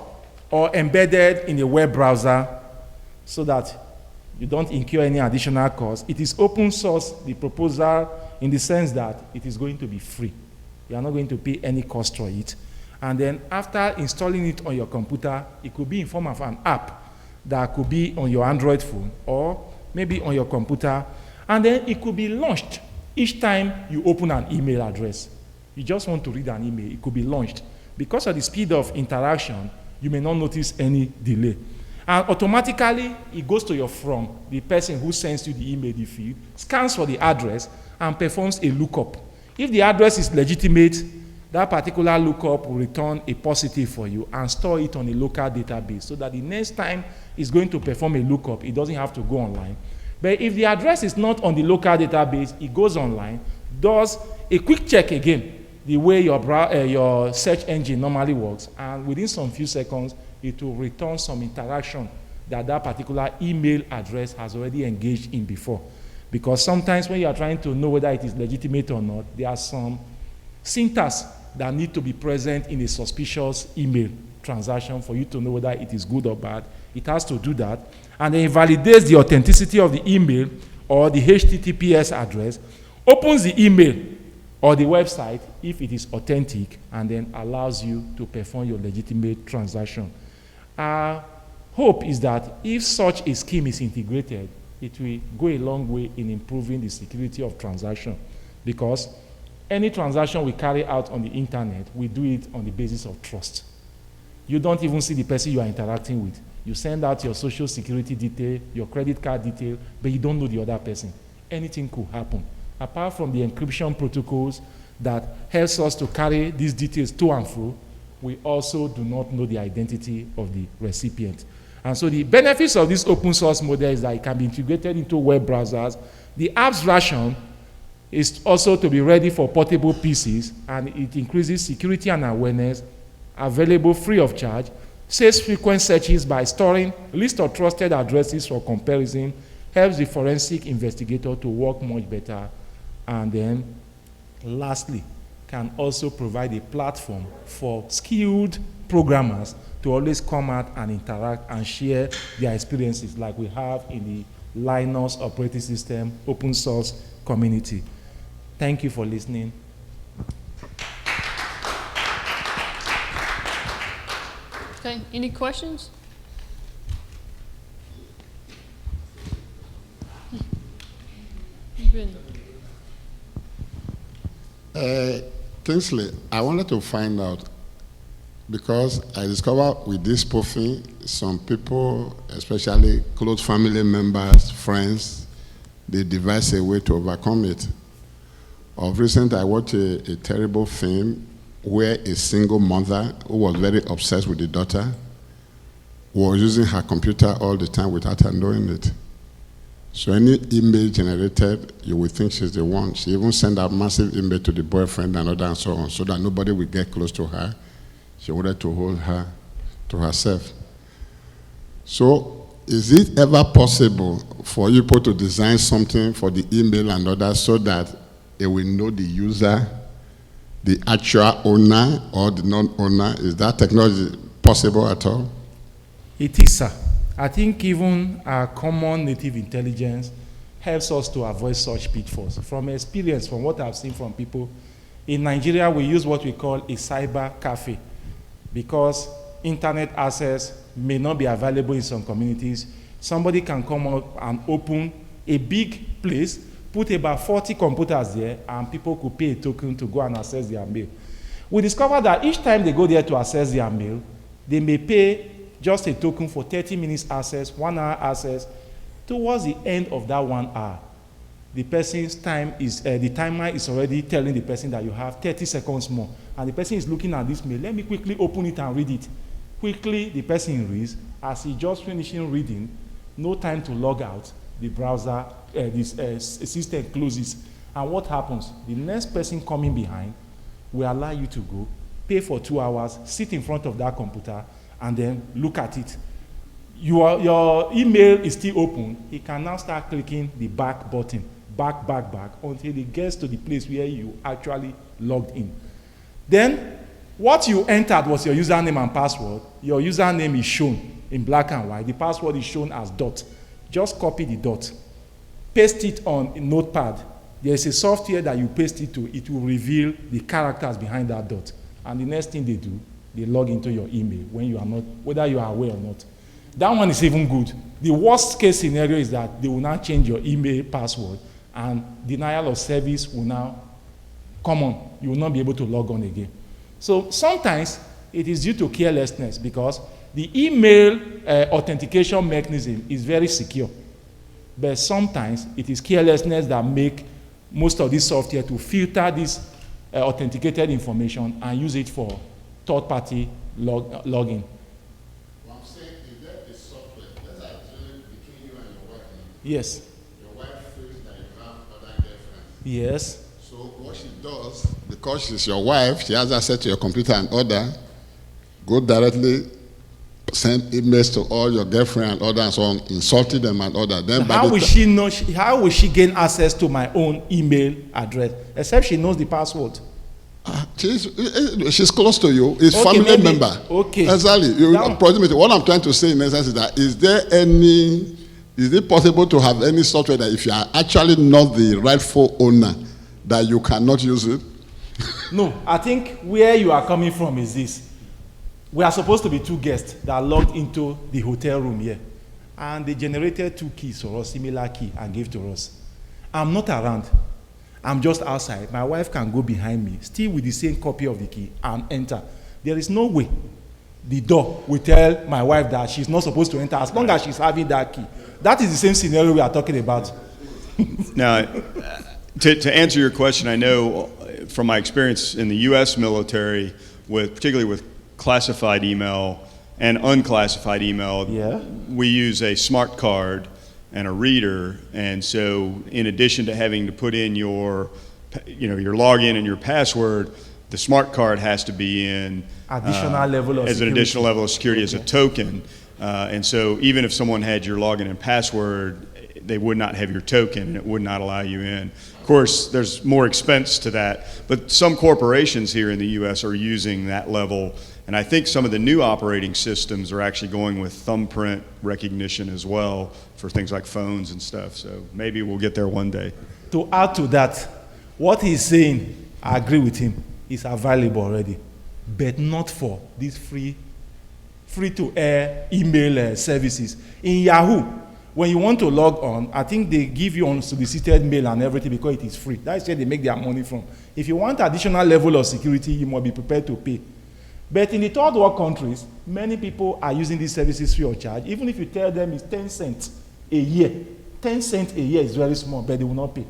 or embedded in a web browser so that you don't incur any additional cost. It is open source, the proposal, in the sense that it is going to be free. You are not going to pay any cost for it. And then after installing it on your computer, it could be in form of an app that could be on your Android phone or maybe on your computer. And then it could be launched each time you open an email address. You just want to read an email, it could be launched. Because of the speed of interaction, you may not notice any delay. And automatically, it goes to your from, the person who sends you the email, the field, scans for the address, and performs a lookup. If the address is legitimate, that particular lookup will return a positive for you and store it on a local database so that the next time it's going to perform a lookup, it doesn't have to go online. But if the address is not on the local database, it goes online, does a quick check again, the way your search engine normally works, and within some few seconds, it will return some interaction that that particular email address has already engaged in before. Because sometimes when you are trying to know whether it is legitimate or not, there are some syntax that need to be present in a suspicious email transaction for you to know whether it is good or bad. It has to do that. And then it validates the authenticity of the email or the HTTPS address, opens the email or the website if it is authentic, and then allows you to perform your legitimate transaction. Our hope is that if such a scheme is integrated, it will go a long way in improving the security of transaction, because any transaction we carry out on the internet, we do it on the basis of trust. You don't even see the person you are interacting with. You send out your social security detail, your credit card detail, but you don't know the other person. Anything could happen. Apart from the encryption protocols that helps us to carry these details to and fro, we also do not know the identity of the recipient. And so the benefits of this open source model is that it can be integrated into web browsers. The apps version is also to be ready for portable PCs, and it increases security and awareness, available free of charge, saves frequent searches by storing a list of trusted addresses for comparison, helps the forensic investigator to work much better, and then lastly, can also provide a platform for skilled programmers to always come out and interact and share their experiences like we have in the Linux operating system open source community. Thank you for listening. Okay, any questions? You've been. Kingsley, I wanted to find out, because I discovered with this spoofing, some people, especially close family members, friends, they devise a way to overcome it. Of recent, I watched a terrible film where a single mother who was very obsessed with the daughter was using her computer all the time without her knowing it. So any email generated, you would think she's the one. She even sent out massive email to the boyfriend and other and so on, so that nobody would get close to her. She wanted to hold her to herself. So is it ever possible for you people to design something for the email and others so that it will know the user, the actual owner or the non-owner? Is that technology possible at all? It is, sir. I think even our common native intelligence helps us to avoid such pitfalls. From experience, from what I've seen from people, in Nigeria we use what we call a cyber cafe because internet access may not be available in some communities. Somebody can come up and open a big place, put about 40 computers there, and people could pay a token to go and access their mail. We discovered that each time they go there to access their mail, they may pay just a token for 30 minutes access, 1 hour access. Towards the end of that 1 hour, the person's time is, the timer is already telling the person that you have 30 seconds more. And the person is looking at this mail. Let me quickly open it and read it. Quickly, the person reads. As he just finishing reading, no time to log out, the browser, this system closes. And what happens? The next person coming behind will allow you to go, pay for 2 hours, sit in front of that computer, and then look at it. Your email is still open. He can now start clicking the back button, back, until he gets to the place where you actually logged in. Then, what you entered was your username and password. Your username is shown in black and white. The password is shown as dot. Just copy the dot. Paste it on a notepad. There is a software that you paste it to. It will reveal the characters behind that dot. And the next thing they do, they log into your email when you are not, whether you are aware or not. That one is even good. The worst case scenario is that they will now change your email password and denial of service will now come on. You will not be able to log on again. So sometimes it is due to carelessness because the email authentication mechanism is very secure. But sometimes it is carelessness that make most of this software to filter this authenticated information and use it for third-party login. What I'm saying is that the software, let's assume between you and your wife. Yes. Your wife feels that you have other girlfriends. Yes. So what she does, because she's your wife, she has access to your computer and order, go directly send emails to all your girlfriend and other and so on, insulting them and other. Then how will she know? How will she gain access to my own email address? Except she knows the password. She's close to you. It's okay, family maybe, member. Okay. Exactly. What I'm trying to say in essence is that is it possible to have any software that if you are actually not the rightful owner, that you cannot use it? No, I think where you are coming from is this. We are supposed to be 2 guests that logged into the hotel room here. And they generated 2 keys for us, similar key, and gave to us. I'm not around. I'm just outside. My wife can go behind me, still with the same copy of the key, and enter. There is no way the door will tell my wife that she's not supposed to enter as long as she's having that key. That is the same scenario we are talking about. Now, to answer your question, I know from my experience in the U.S. military, particularly with classified email and unclassified email, we use a smart card and a reader, and so in addition to having to put in your login and your password, the smart card has to be in additional level of as security. an additional level of security as a token, and so even if someone had your login and password, they would not have your token and it would not allow you in. Of course, there's more expense to that, but some corporations here in the U.S. are using that level. And I think some of the new operating systems are actually going with thumbprint recognition as well for things like phones and stuff. So maybe we'll get there one day. To add to that, what he's saying, I agree with him, is available already, but not for these free-to-air email services. In Yahoo, when you want to log on, I think they give you unsolicited mail and everything because it is free. That's where they make their money from. If you want additional level of security, you must be prepared to pay. But in the third world countries, many people are using these services free of charge. Even if you tell them it's 10 cents a year, 10 cents a year is very small, but they will not pay.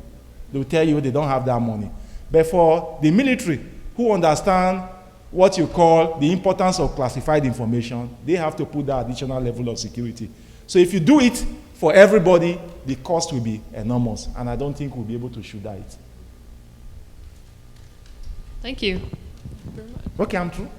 They will tell you they don't have that money. But for the military, who understand what you call the importance of classified information, they have to put that additional level of security. So if you do it for everybody, the cost will be enormous, and I don't think we'll be able to shoulder it. Thank you. Okay, I'm through.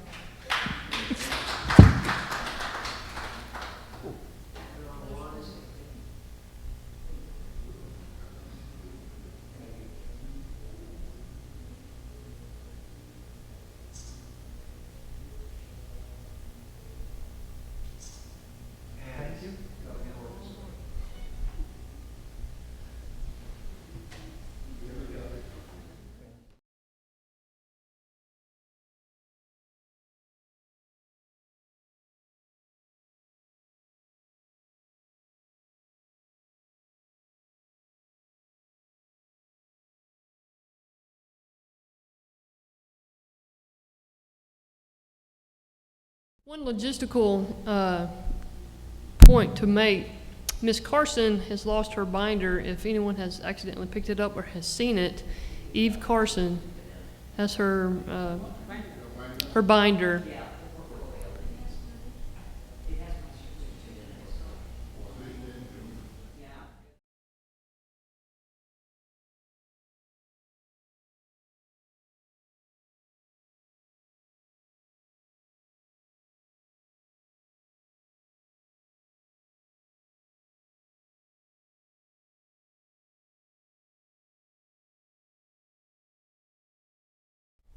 One logistical point to make, Ms. Carson has lost her binder. If anyone has accidentally picked it up or has seen it, Eve Carson has her binder.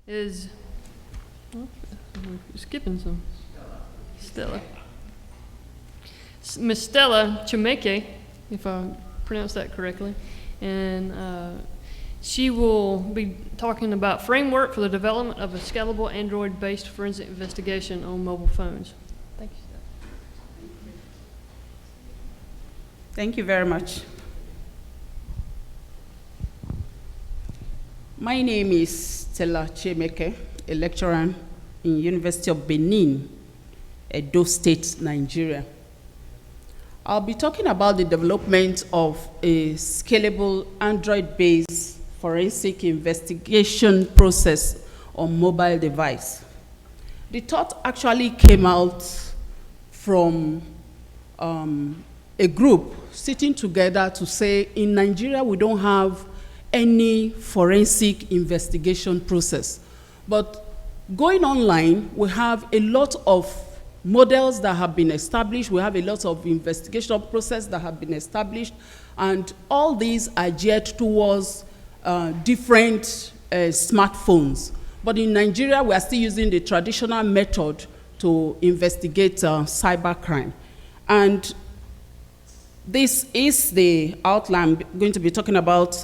Is skipping some. Stella. Miss Stella Chimeke, if I pronounced that correctly, and she will be talking about framework for the development of a scalable Android-based forensic investigation on mobile phones. Thank you, Stella. Thank you very much. My name is Stella Chimeke, a lecturer in University of Benin, Edo State, Nigeria. I'll be talking about the development of a scalable Android-based forensic investigation process on mobile device. The thought actually came out from a group sitting together to say, in Nigeria, we don't have any forensic investigation process. But going online, we have a lot of models that have been established. We have a lot of investigation process that have been established. And all these are geared towards different smartphones. But in Nigeria, we are still using the traditional method to investigate cybercrime. And this is the outline. I'm going to be talking about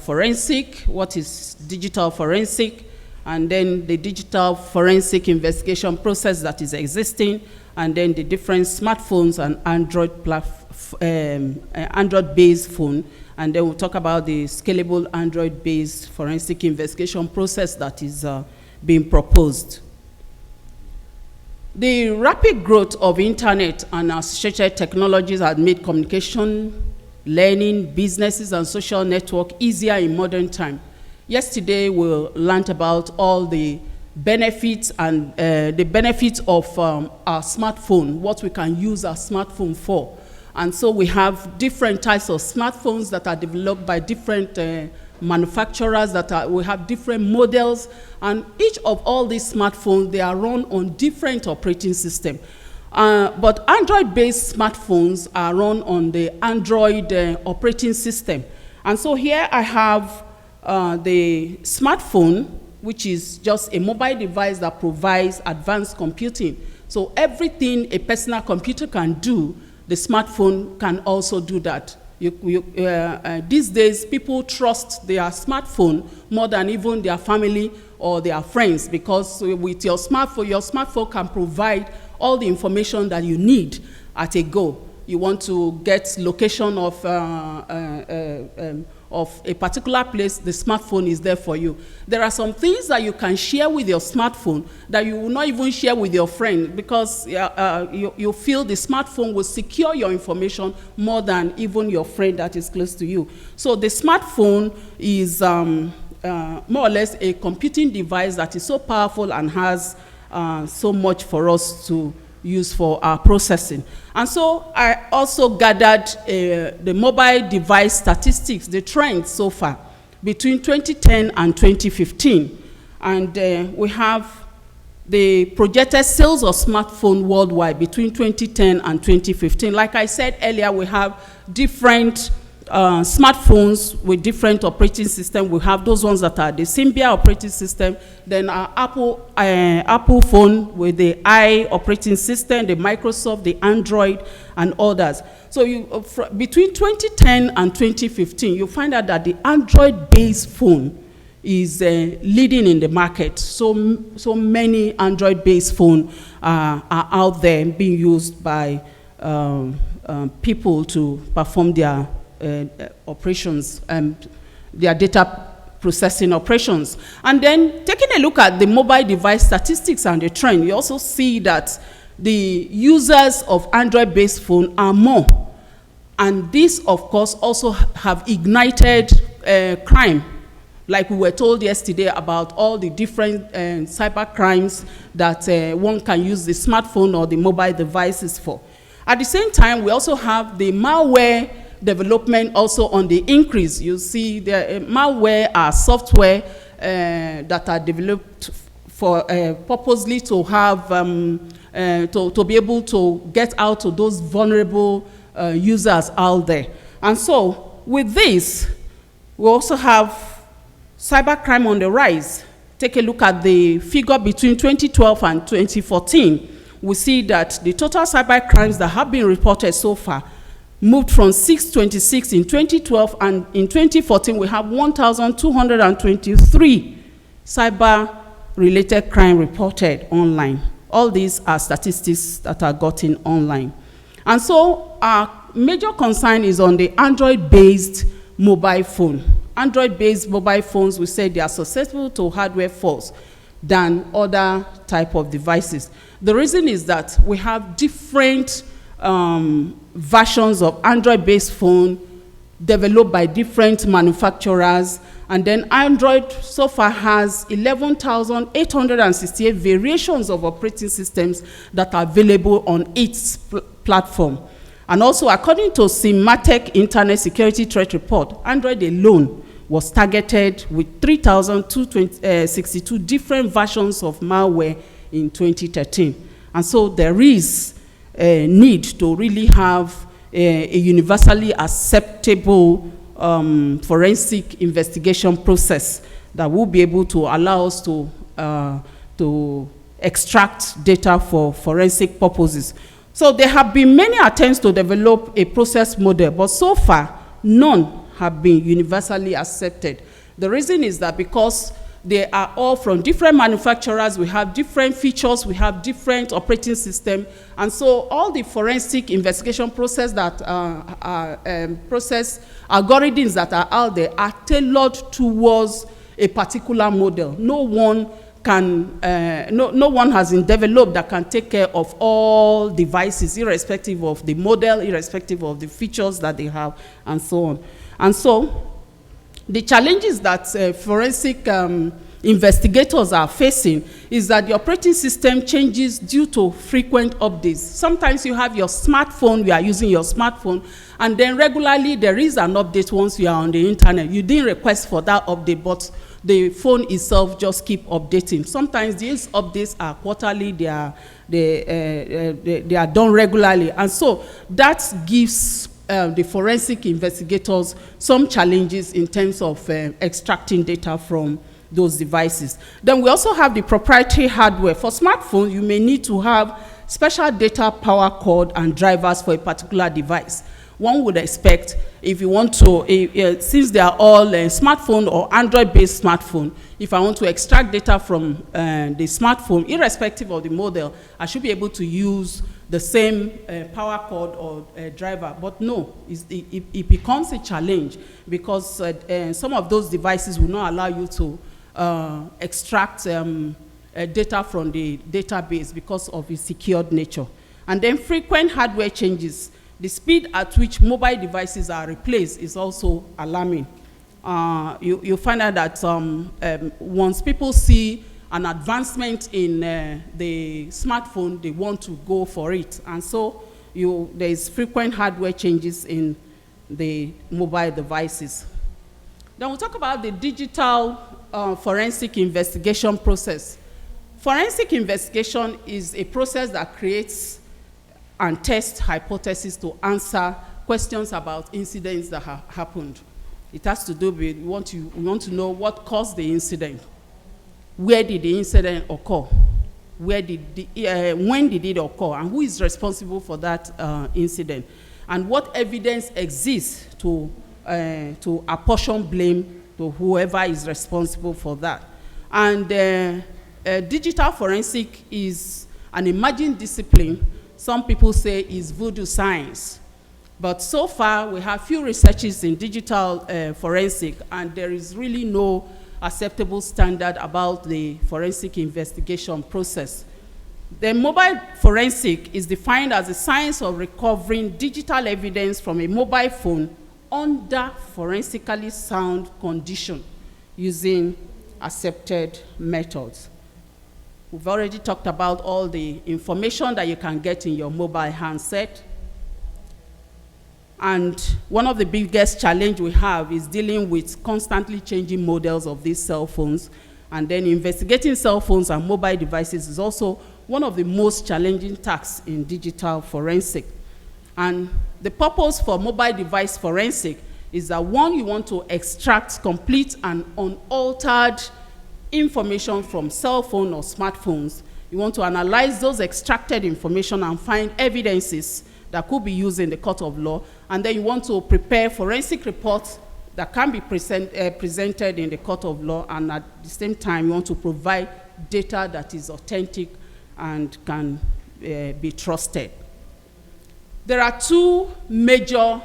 forensic, what is digital forensic, and then the digital forensic investigation process that is existing, and then the different smartphones and Android-based phone, and then we'll talk about the scalable Android-based forensic investigation process that is being proposed. The rapid growth of internet and associated technologies has made communication, learning, businesses, and social network easier in modern time. Yesterday, we learned about all the benefits and the benefits of our smartphone, what we can use our smartphone for. And so we have different types of smartphones that are developed by different manufacturers we have different models, and each of all these smartphones, they are run on different operating systems. But Android-based smartphones are run on the Android operating system. And so here I have the smartphone, which is just a mobile device that provides advanced computing. So everything a personal computer can do, the smartphone can also do that. These days, people trust their smartphone more than even their family or their friends, because with your smartphone can provide all the information that you need at a go. You want to get location of a particular place, the smartphone is there for you. There are some things that you can share with your smartphone that you will not even share with your friend, because you feel the smartphone will secure your information more than even your friend that is close to you. So the smartphone is more or less a computing device that is so powerful and has so much for us to use for our processing. And so I also gathered the mobile device statistics, the trends so far, between 2010 and 2015. And we have the projected sales of smartphone worldwide between 2010 and 2015. Like I said earlier, we have different smartphones with different operating systems. We have those ones that are the Symbian operating system, then our Apple phone with the i operating system, the Microsoft, the Android, and others. So between 2010 and 2015, you find out that the Android-based phone is leading in the market. So many Android-based phones are out there being used by people to perform their operations, their data processing operations. And then taking a look at the mobile device statistics and the trend, you also see that the users of Android-based phone are more. And this, of course, also have ignited crime. Like we were told yesterday about all the different cyber crimes that one can use the smartphone or the mobile devices for. At the same time, we also have the malware development also on the increase. You see the malware are software that are developed for purposely to have to be able to get out to those vulnerable users out there. And so with this, we also have cybercrime on the rise. Take a look at the figure between 2012 and 2014. We see that the total cybercrimes that have been reported so far moved from 626 in 2012, and in 2014 we have 1,223 cyber-related crime reported online. All these are statistics that are gotten online. And so our major concern is on the Android-based mobile phone. Android-based mobile phones, we say they are susceptible to hardware faults than other type of devices. The reason is that we have different versions of Android-based phone developed by different manufacturers, and then Android so far has 11,868 variations of operating systems that are available on its platform. And also, according to Symantec Internet Security Threat Report, Android alone was targeted with 3,262 different versions of malware in 2013. And so there is a need to really have a universally acceptable forensic investigation process that will be able to allow us to extract data for forensic purposes. So there have been many attempts to develop a process model, but so far, none have been universally accepted. The reason is that because they are all from different manufacturers, we have different features, we have different operating system, and so all the forensic investigation process that process algorithms that are out there are tailored towards a particular model. No one has been developed that can take care of all devices, irrespective of the model, irrespective of the features that they have, and so on. And so, the challenges that forensic investigators are facing is that the operating system changes due to frequent updates. Sometimes you have your smartphone, you are using your smartphone, and then regularly there is an update once you are on the internet. You didn't request for that update, but the phone itself just keep updating. Sometimes these updates are quarterly, they are done regularly, and so that gives the forensic investigators some challenges in terms of extracting data from those devices. Then we also have the proprietary hardware. For smartphones, you may need to have special data power cord and drivers for a particular device. One would expect if you want to, since they are all smartphone or Android-based smartphone, if I want to extract data from the smartphone, irrespective of the model, I should be able to use the same power cord or driver. But no, it becomes a challenge because some of those devices will not allow you to extract data from the database because of its secured nature. And then frequent hardware changes. The speed at which mobile devices are replaced is also alarming. You find out that once people see an advancement in the smartphone, they want to go for it. And so there is frequent hardware changes in the mobile devices. Then we'll talk about the digital forensic investigation process. Forensic investigation is a process that creates and tests hypotheses to answer questions about incidents that have happened. It has to do with, we want to know what caused the incident. Where did the incident occur? When did it occur? And who is responsible for that incident? And what evidence exists to apportion blame to whoever is responsible for that? And digital forensic is an emerging discipline. Some people say is voodoo science. But so far, we have few researches in digital forensic, and there is really no acceptable standard about the forensic investigation process. The mobile forensic is defined as the science of recovering digital evidence from a mobile phone under forensically sound condition using accepted methods. We've already talked about all the information that you can get in your mobile handset. And one of the biggest challenges we have is dealing with constantly changing models of these cell phones. And then investigating cell phones and mobile devices is also one of the most challenging tasks in digital forensic. And the purpose for mobile device forensic is that, one, you want to extract complete and unaltered information from cell phone or smartphones. You want to analyze those extracted information and find evidences that could be used in the court of law. And then you want to prepare forensic reports that can be presented in the court of law, and at the same time you want to provide data that is authentic and can be trusted. There are two major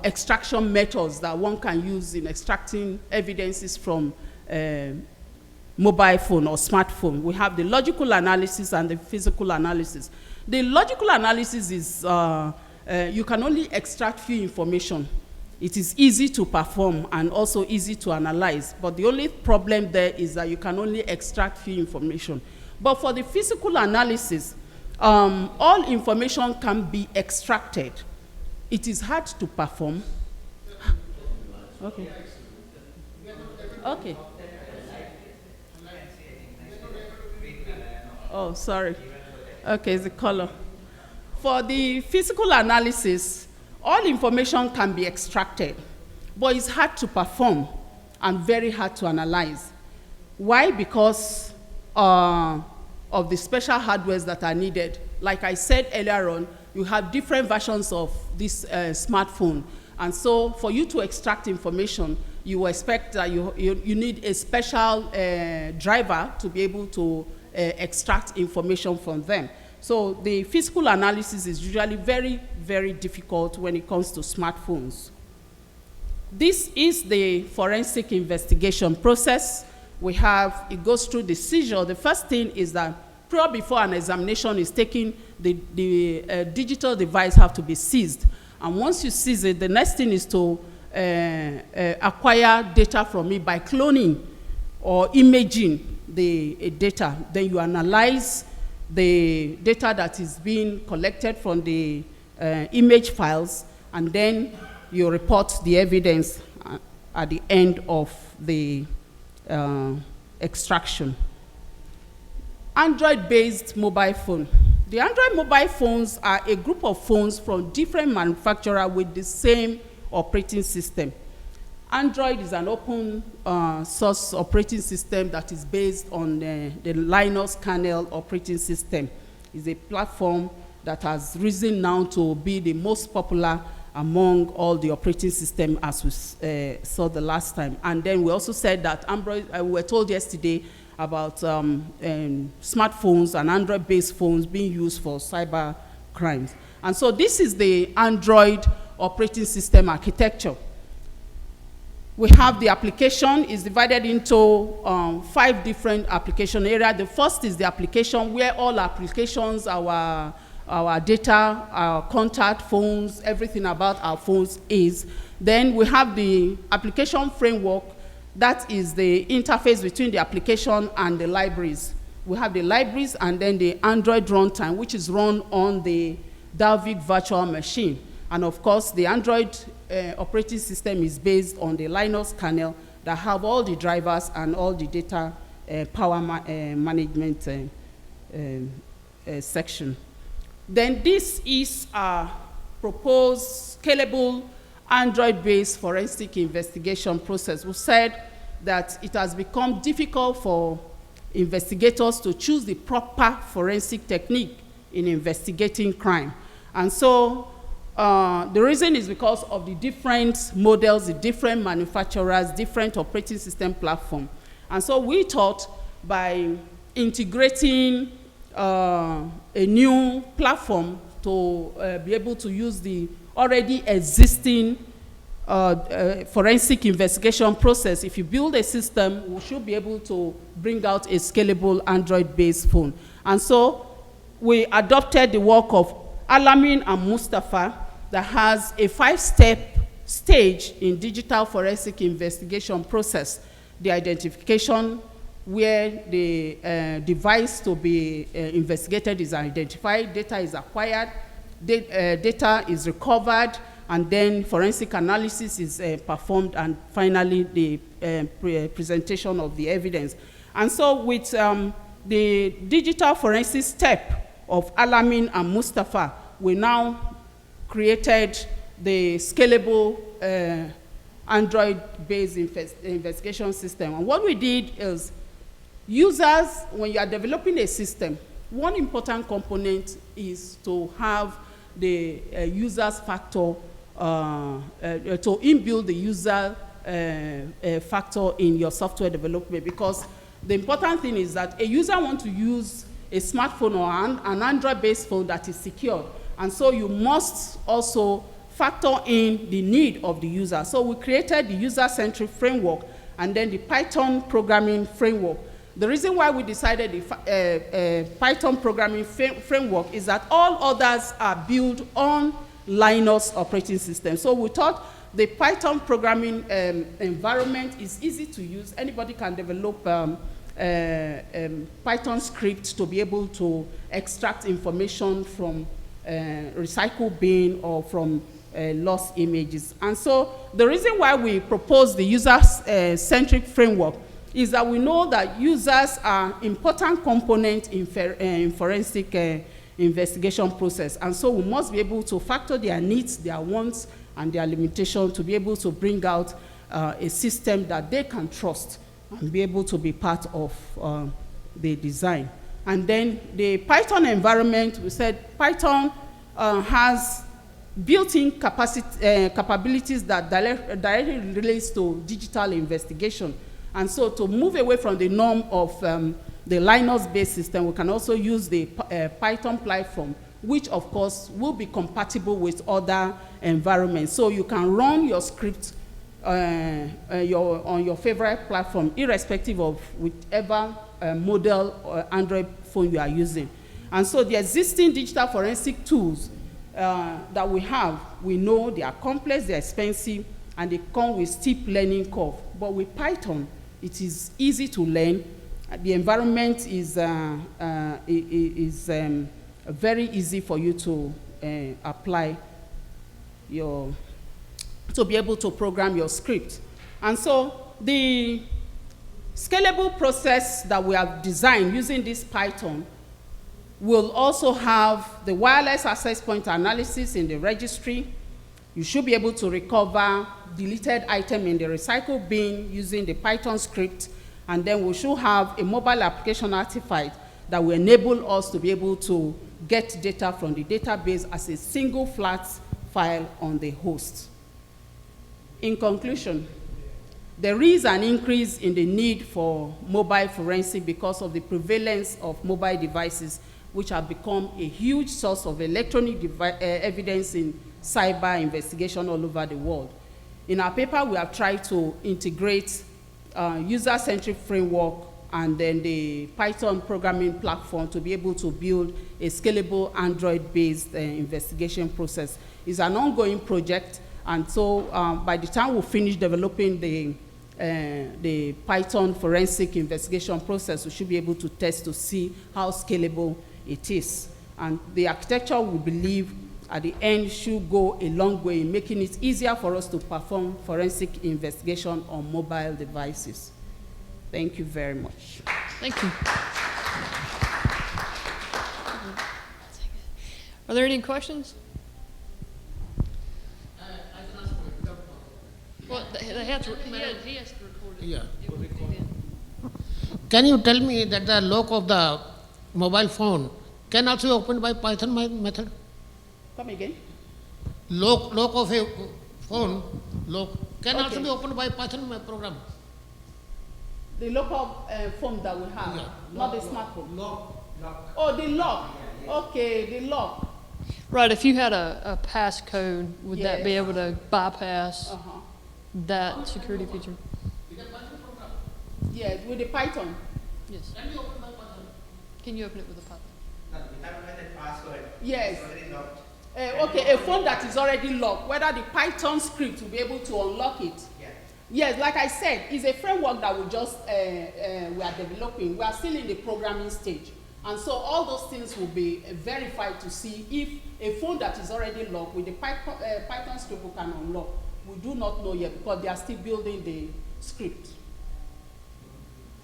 extraction methods that one can use in extracting evidences from mobile phone or smartphone. We have the logical analysis and the physical analysis. The logical analysis is you can only extract few information. It is easy to perform and also easy to analyze, but the only problem there is that you can only extract few information. But for the physical analysis, all information can be extracted. It is hard to perform. Okay. Okay. Oh, sorry. Okay, it's the color. For the physical analysis, all information can be extracted, but it's hard to perform and very hard to analyze. Why? Because of the special hardwares that are needed. Like I said earlier on, you have different versions of this smartphone. And so for you to extract information, you expect that you need a special driver to be able to extract information from them. So the physical analysis is usually very, very difficult when it comes to smartphones. This is the forensic investigation process. It goes through the seizure. The first thing is that before an examination is taken, the digital device have to be seized. And once you seize it, the next thing is to acquire data from it by cloning or imaging the data. Then you analyze the data that is being collected from the image files, and then you report the evidence at the end of the extraction. Android-based mobile phone. The Android mobile phones are a group of phones from different manufacturers with the same operating system. Android is an open source operating system that is based on the Linux kernel operating system. It's a platform that has risen now to be the most popular among all the operating systems, as we saw the last time. And then we also said that Android, we were told yesterday about smartphones and Android-based phones being used for cyber crimes. And so this is the Android operating system architecture. We have the application is divided into 5 different application areas. The first is the application where all applications, our data, our contact phones, everything about our phones is. Then we have the application framework. That is the interface between the application and the libraries. We have the libraries and then the Android runtime, which is run on the Dalvik virtual machine. And of course, the Android operating system is based on the Linux kernel that have all the drivers and all the data power management section. Then this is a proposed scalable Android-based forensic investigation process. We said that it has become difficult for investigators to choose the proper forensic technique in investigating crime. And so the reason is because of the different models, the different manufacturers, different operating system platform. And so we thought by integrating a new platform to be able to use the already existing forensic investigation process, if you build a system, we should be able to bring out a scalable Android-based phone. And so we adopted the work of Alamin and Mustafa that has a 5-step stage in digital forensic investigation process. The identification, where the device to be investigated is identified, data is acquired, data is recovered, and then forensic analysis is performed, and finally the presentation of the evidence. And so with the digital forensic step of Alamin and Mustafa, we now created the scalable Android-based investigation system. And what we did is, users, when you are developing a system, one important component is to have the user's factor, to inbuild the user factor in your software development, because the important thing is that a user wants to use a smartphone or an Android-based phone that is secure, and so you must also factor in the need of the user. So we created the user-centric framework and then the Python programming framework. The reason why we decided the Python programming framework is that all others are built on Linux operating system. So we thought the Python programming environment is easy to use. Anybody can develop Python script to be able to extract information from recycle bin or from lost images. And so the reason why we propose the user-centric framework is that we know that users are important component in forensic investigation process. And so we must be able to factor their needs, their wants, and their limitations to be able to bring out a system that they can trust and be able to be part of the design. And then the Python environment, we said Python has built-in capabilities that directly relates to digital investigation. And so to move away from the norm of the Linux-based system, we can also use the Python platform, which of course will be compatible with other environments. So you can run your script on your favorite platform, irrespective of whichever model or Android phone you are using. And so the existing digital forensic tools that we have, we know they are complex, they are expensive, and they come with steep learning curve. But with Python, it is easy to learn. The environment is very easy for you to apply to be able to program your script. And so the scalable process that we have designed using this Python will also have the wireless access point analysis in the registry. You should be able to recover deleted item in the recycle bin using the Python script. And then we should have a mobile application artifact that will enable us to be able to get data from the database as a single flat file on the host. In conclusion, there is an increase in the need for mobile forensic because of the prevalence of mobile devices, which have become a huge source of electronic evidence in cyber investigation all over the world. In our paper, we have tried to integrate user-centric framework and then the Python programming platform to be able to build a scalable Android-based investigation process. It's an ongoing project, and so by the time we finish developing the Python forensic investigation process, we should be able to test to see how scalable it is. And the architecture, we believe, at the end should go a long way in making it easier for us to perform forensic investigation on mobile devices. Thank you very much. Thank you. Are there any questions? Well, they have to, he has to record it. Yeah. Can you tell me that the lock of the mobile phone can also be opened by Python method? Come again? Lock of a phone can also be opened by Python program. The local phone that we have, Yeah. not the smartphone. Oh, the lock. Okay, the lock. Right, if you had a passcode, would that be Yes. able to bypass that security feature? Yes, with the Python. Yes. Can you open it with a Python? Yes. Okay, a phone that is already locked, whether the Python script will be able to unlock it. Yeah. Yes, like I said, it's a framework that we are developing. We are still in the programming stage. And so all those things will be verified to see if a phone that is already locked with the Python script we can unlock. We do not know yet because they are still building the script.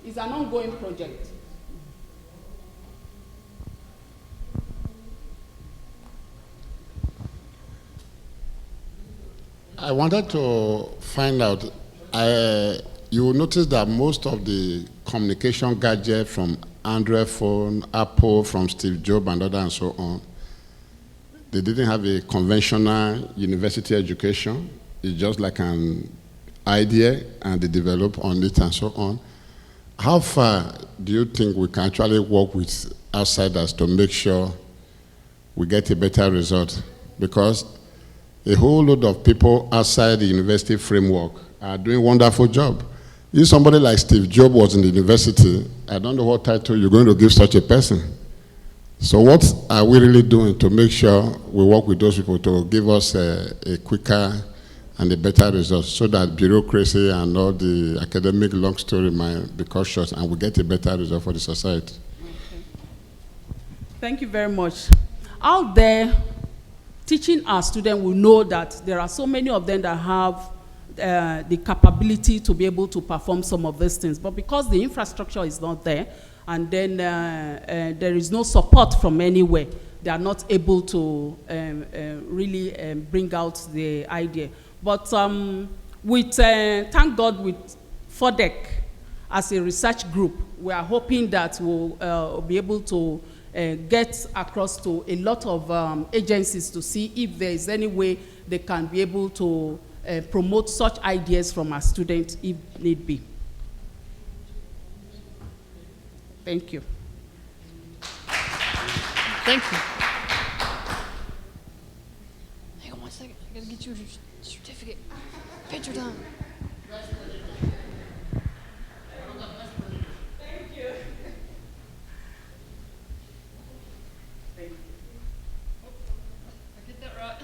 It's an ongoing project. I wanted to find out, you will notice that most of the communication gadgets from Android phone, Apple, from Steve Jobs and others and so on, they didn't have a conventional university education. It's just like an idea and they develop on it and so on. How far do you think we can actually work with outsiders to make sure we get a better result? Because a whole load of people outside the university framework are doing a wonderful job. If somebody like Steve Jobs was in the university, I don't know what title you're going to give such a person. So what are we really doing to make sure we work with those people to give us a quicker and a better result so that bureaucracy and all the academic long story might be cut short and we get a better result for the society? Okay. Thank you very much. Out there, teaching our students will know that there are so many of them that have the capability to be able to perform some of these things. But because the infrastructure is not there, and then there is no support from anywhere, they are not able to really bring out the idea. But thank God, with FODEC as a research group, we are hoping that we'll be able to get across to a lot of agencies to see if there is any way they can be able to promote such ideas from our students if need be. Thank you. Thank you. Hang on one second. I gotta get you your certificate. Picture time. Thank you. I get that right.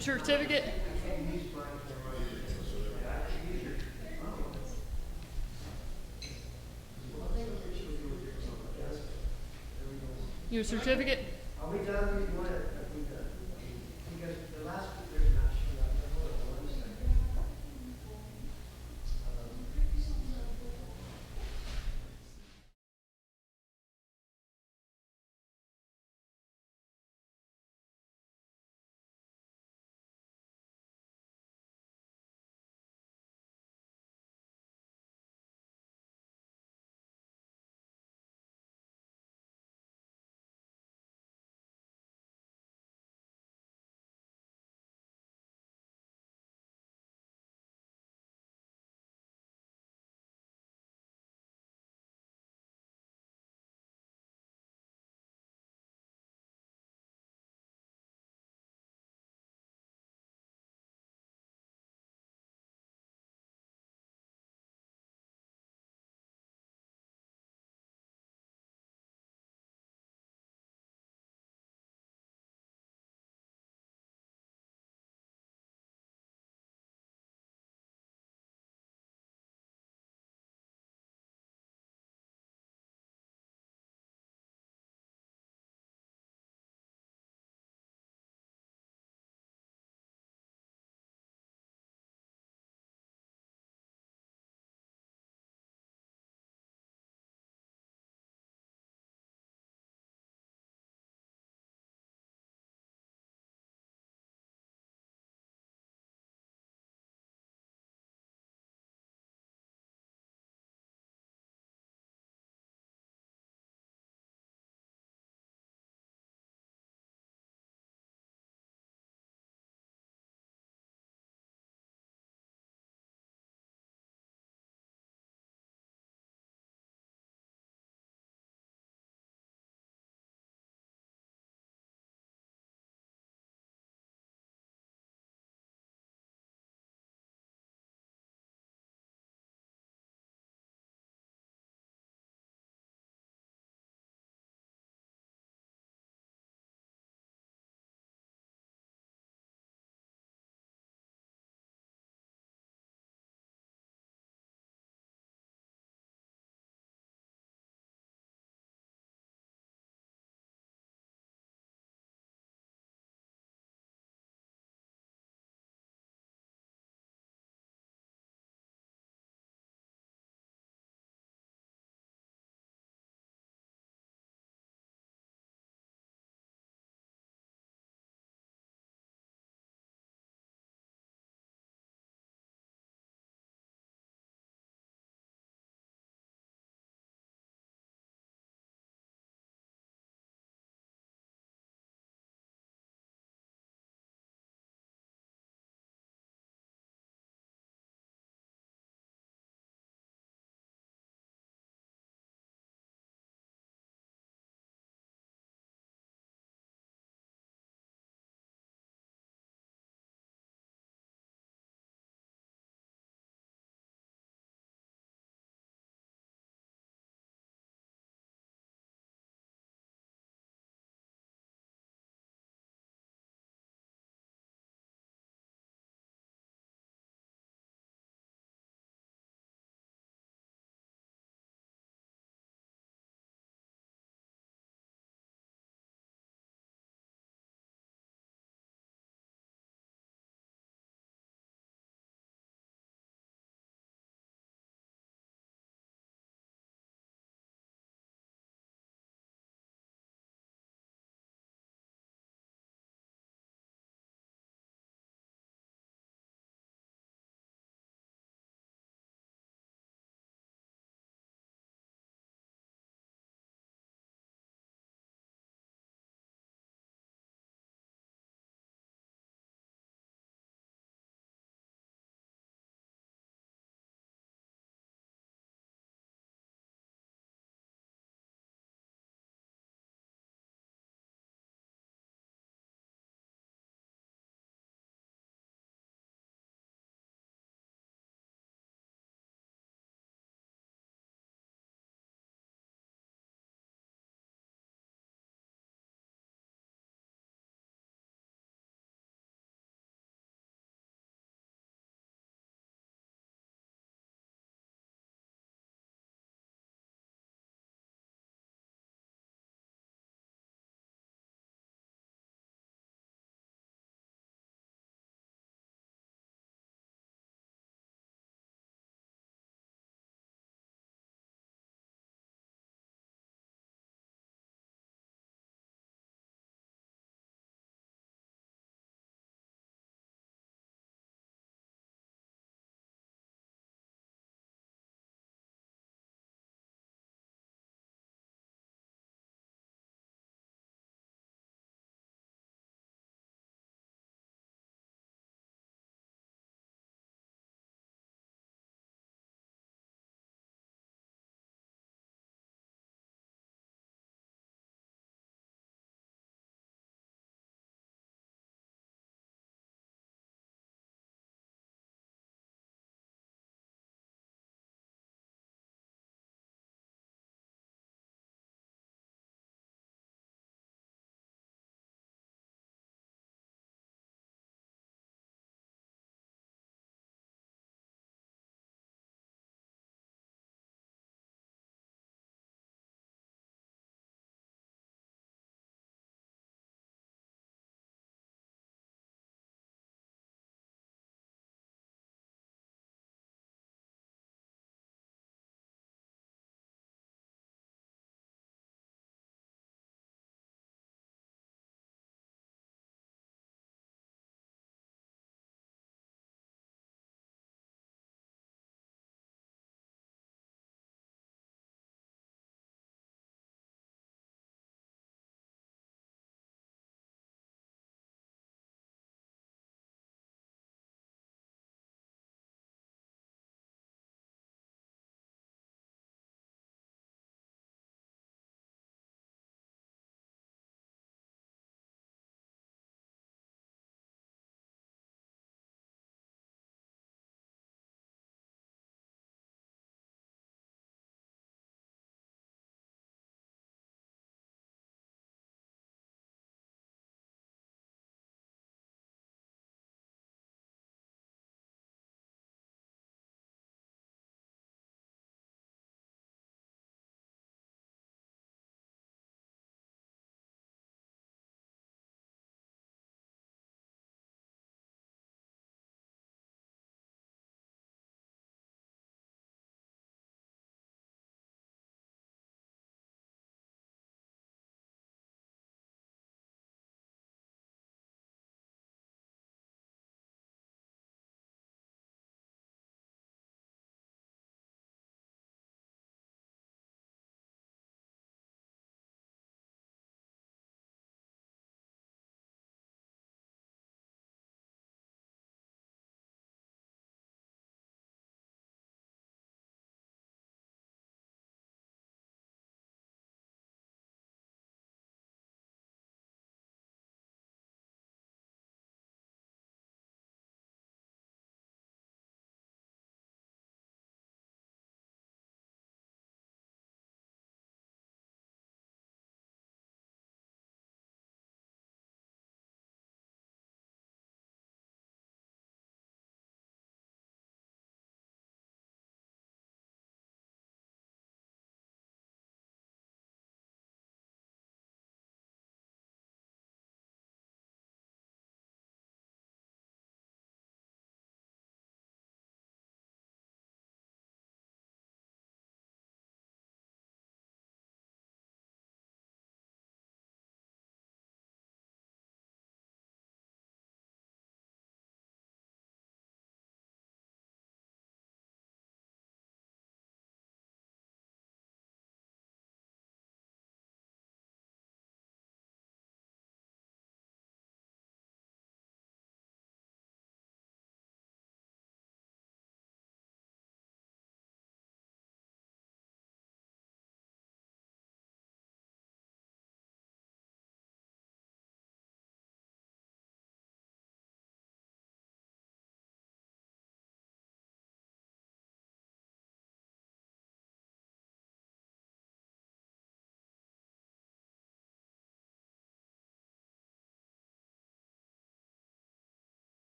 Certificate. Your certificate.